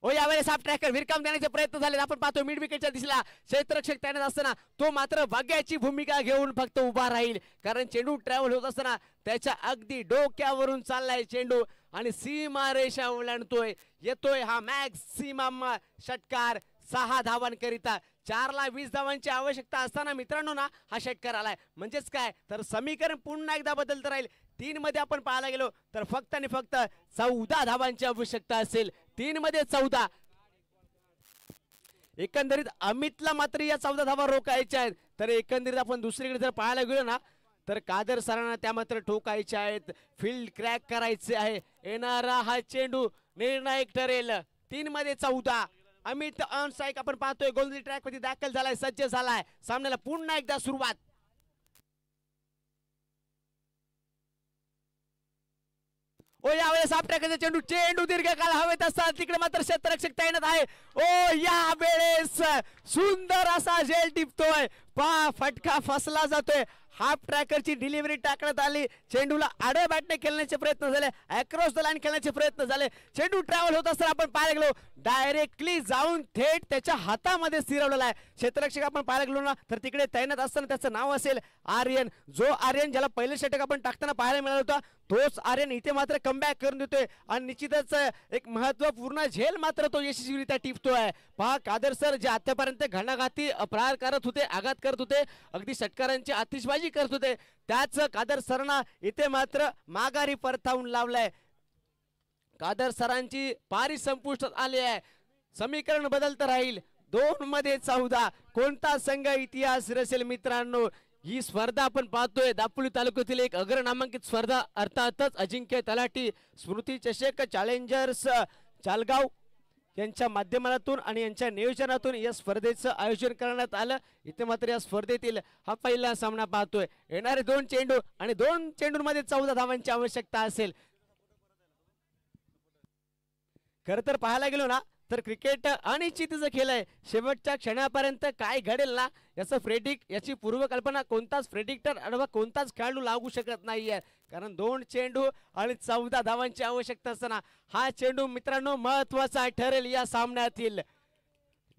ओ यावेळेस साफ ट्रॅकर विरकाम देण्याचे प्रयत्न झाले आपण पाहतो मिड विकेटच्या दिशेला क्षेत्ररक्षक तैनात असताना तो मात्र भाग्याची भूमिका घेऊन फक्त उभा राहील कारण चेंडू ट्रॅव्हल होत असताना त्याच्या अगदी डोक्यावरून चाललाय चेंडू आणि सीमा रेषा ओलांडतोय येतोय हा मॅक्सिमम षटकार 6 धावांकरिता 4ला 20 धावांची आवश्यकता असताना मित्रांनो ना हा षटकार आलाय. म्हणजेच काय तर समीकरण पुन्हा एकदा बदलत राहील. 3 मध्ये आपण पाहायला गेलो तर फक्त आणि फक्त 14 धावांची आवश्यकता असेल. 3 मध्ये 14. एकंदरीत अमितला मात्र या 14 धावा रोखायच्या आहेत. तर एकंदरीत आपण दुसरीकडे जर पाहायला गेलो ना तर कादर सरांना त्या मात्र ठोकायच्या आहेत. फील्ड क्रॅक करायचे आहे. येणारा हा चेंडू निर्णायक ठरेल. 3 मध्ये 14. अमित ऑन स्ट्राइक आपण पाहतोय. गोलंदाजी ट्रॅक मध्ये दाखल झालाय, सज्ज झालाय. सामन्याला पुन्हा एकदा सुरुवात. ओ यावेळेस आपल्याकडे चेंडू दीर्घकाळ हवेत असतात. तिकडे मात्र क्षेत्ररक्षक तैनात आहे. ओ यावेळेस सुंदर असा झेल टिपतोय. फटका फसला जातोय. हाफ ट्रॅकरची डिलिव्हरी टाकण्यात आली. चेंडूला आडव्या बॅटने खेळण्याचे प्रयत्न झाले, अक्रॉस द लाईन खेळण्याचे प्रयत्न झाले. चेंडू ट्रॅव्हल होत असताना आपण पाहायला गेलो डायरेक्टली जाऊन थेट त्याच्या हातामध्ये स्थिरवलेला आहे. क्षेत्ररक्षक आपण पाहायला गेलो ना तर तिकडे तैनात असताना त्याचं नाव असेल आर्यन. जो आर्यन ज्याला पहिले षटक आपण टाकताना पाहायला मिळाला होता तोच आर्यन इथे मात्र कमबॅक करून देतोय आणि निश्चितच एक महत्वपूर्ण झेल मात्र तो यशस्वीरित्या टिपतोय. पहा कादर सर जे आतापर्यंत घणाघाती प्रहार करत होते, आघात करत होते, अगदी षटकारांची आतिषबाजी करत होते, त्याच कादर सरांना इथे मात्र माघारी परतावून लावलाय. कादर सरांची पारी संपुष्टात आली आहे. समीकरण बदलत राहील. 2 मध्ये 14. कोणता संघ इतिहास रचेल मित्रांनो? ही स्पर्धा आपण पाहतोय दापोली तालुक्यातील एक अग्रनामांकित स्पर्धा, अर्थातच अजिंक्य तलाठी स्मृती चषक चॅलेंजर्स चालगाव यांच्या माध्यमातून आणि यांच्या नियोजनातून या स्पर्धेचं आयोजन करण्यात आलं. इथे मात्र या स्पर्धेतील हा पहिला सामना पाहतोय. येणारे 2 चेंडू आणि 2 चेंडूंमध्ये 14 धावांची आवश्यकता असेल. खर तर पाहायला गेलो ना तर क्रिकेट अनिश्चितीचा खेळ आहे. शेवटच्या क्षणापर्यंत काय घडेल ना याची पूर्वकल्पना कोणताच प्रेडिक्टर अथवा कोणताच खेळाडू लागू शकत नाहीये. कारण 2 चेंडू आणि 14 धावांची आवश्यकता असताना हा चेंडू मित्रांनो महत्वाचा ठरेल या सामन्यातील.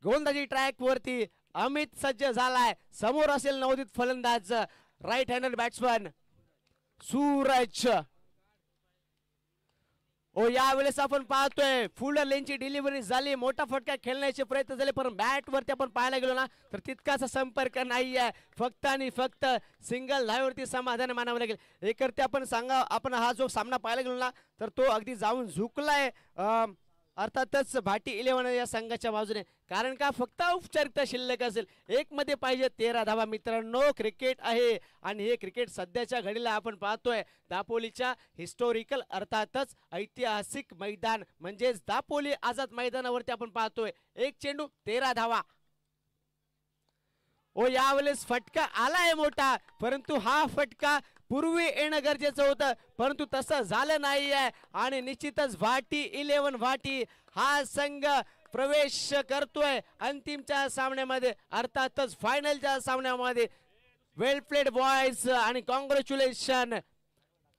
गोलंदाजी ट्रॅक वरती अमित सज्ज झालाय. समोर असेल नवोदित फलंदाज राईट हँडेड बॅट्समन सूरज. ओ यावेळेस आपण पाहतोय फुल लेनची डिलिव्हरी झाली. मोठा फटका खेळण्याचे प्रयत्न झाले पण बॅट वरती आपण पाहायला गेलो ना तर तितकासा संपर्क नाहीये. फक्त आणि फक्त सिंगल धावेवरती समाधान मानावं लागेल. एकरती आपण हा जो सामना पाहायला गेलो ना तर तो अगदी जाऊन झुकलाय अर्थातच भाटी 11 या संघाच्या बाजूने. कारण का फक्त औपचारिकता शिल्लक असेल. 1 मध्ये पाहिजे 13 धावा मित्रांनो. क्रिकेट आहे आणि हे क्रिकेट सध्याच्या घडीला आपण पाहतोय दापोलीच्या हिस्टोरिकल अर्थातच ऐतिहासिक मैदान म्हणजेच दापोली आझाद मैदानावरती आपण पाहतोय. 1 चेंडू 13 धावा. ओ यावेळेस फटका आलाय मोठा परंतु हा फटका पूर्वी येणं गरजेचं होतं परंतु तसं झालं नाहीये आणि निश्चितच भाटी 11 भाटी हा संघ प्रवेश करतोय अंतिमच्या सामन्यामध्ये अर्थातच फायनलच्या सामन्यामध्ये. वेल प्लेड बॉयज आणि कॉंग्रॅच्युलेशन.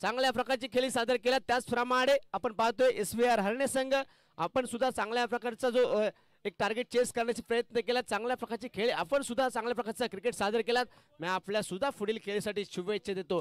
चांगल्या प्रकारची खेळी सादर केला. त्याचप्रमाणे आपण पाहतोय SVR हरणे संघ आपण सुद्धा चांगल्या प्रकारचा जो एक टार्गेट चेस करण्याचा प्रयत्न केला. चांगल्या प्रकारचे खेळ आपण सुद्धा चांगल्या प्रकारचा क्रिकेट सादर केलात. मी आपल्या सुद्धा पुढील खेळीसाठी शुभेच्छा देतो.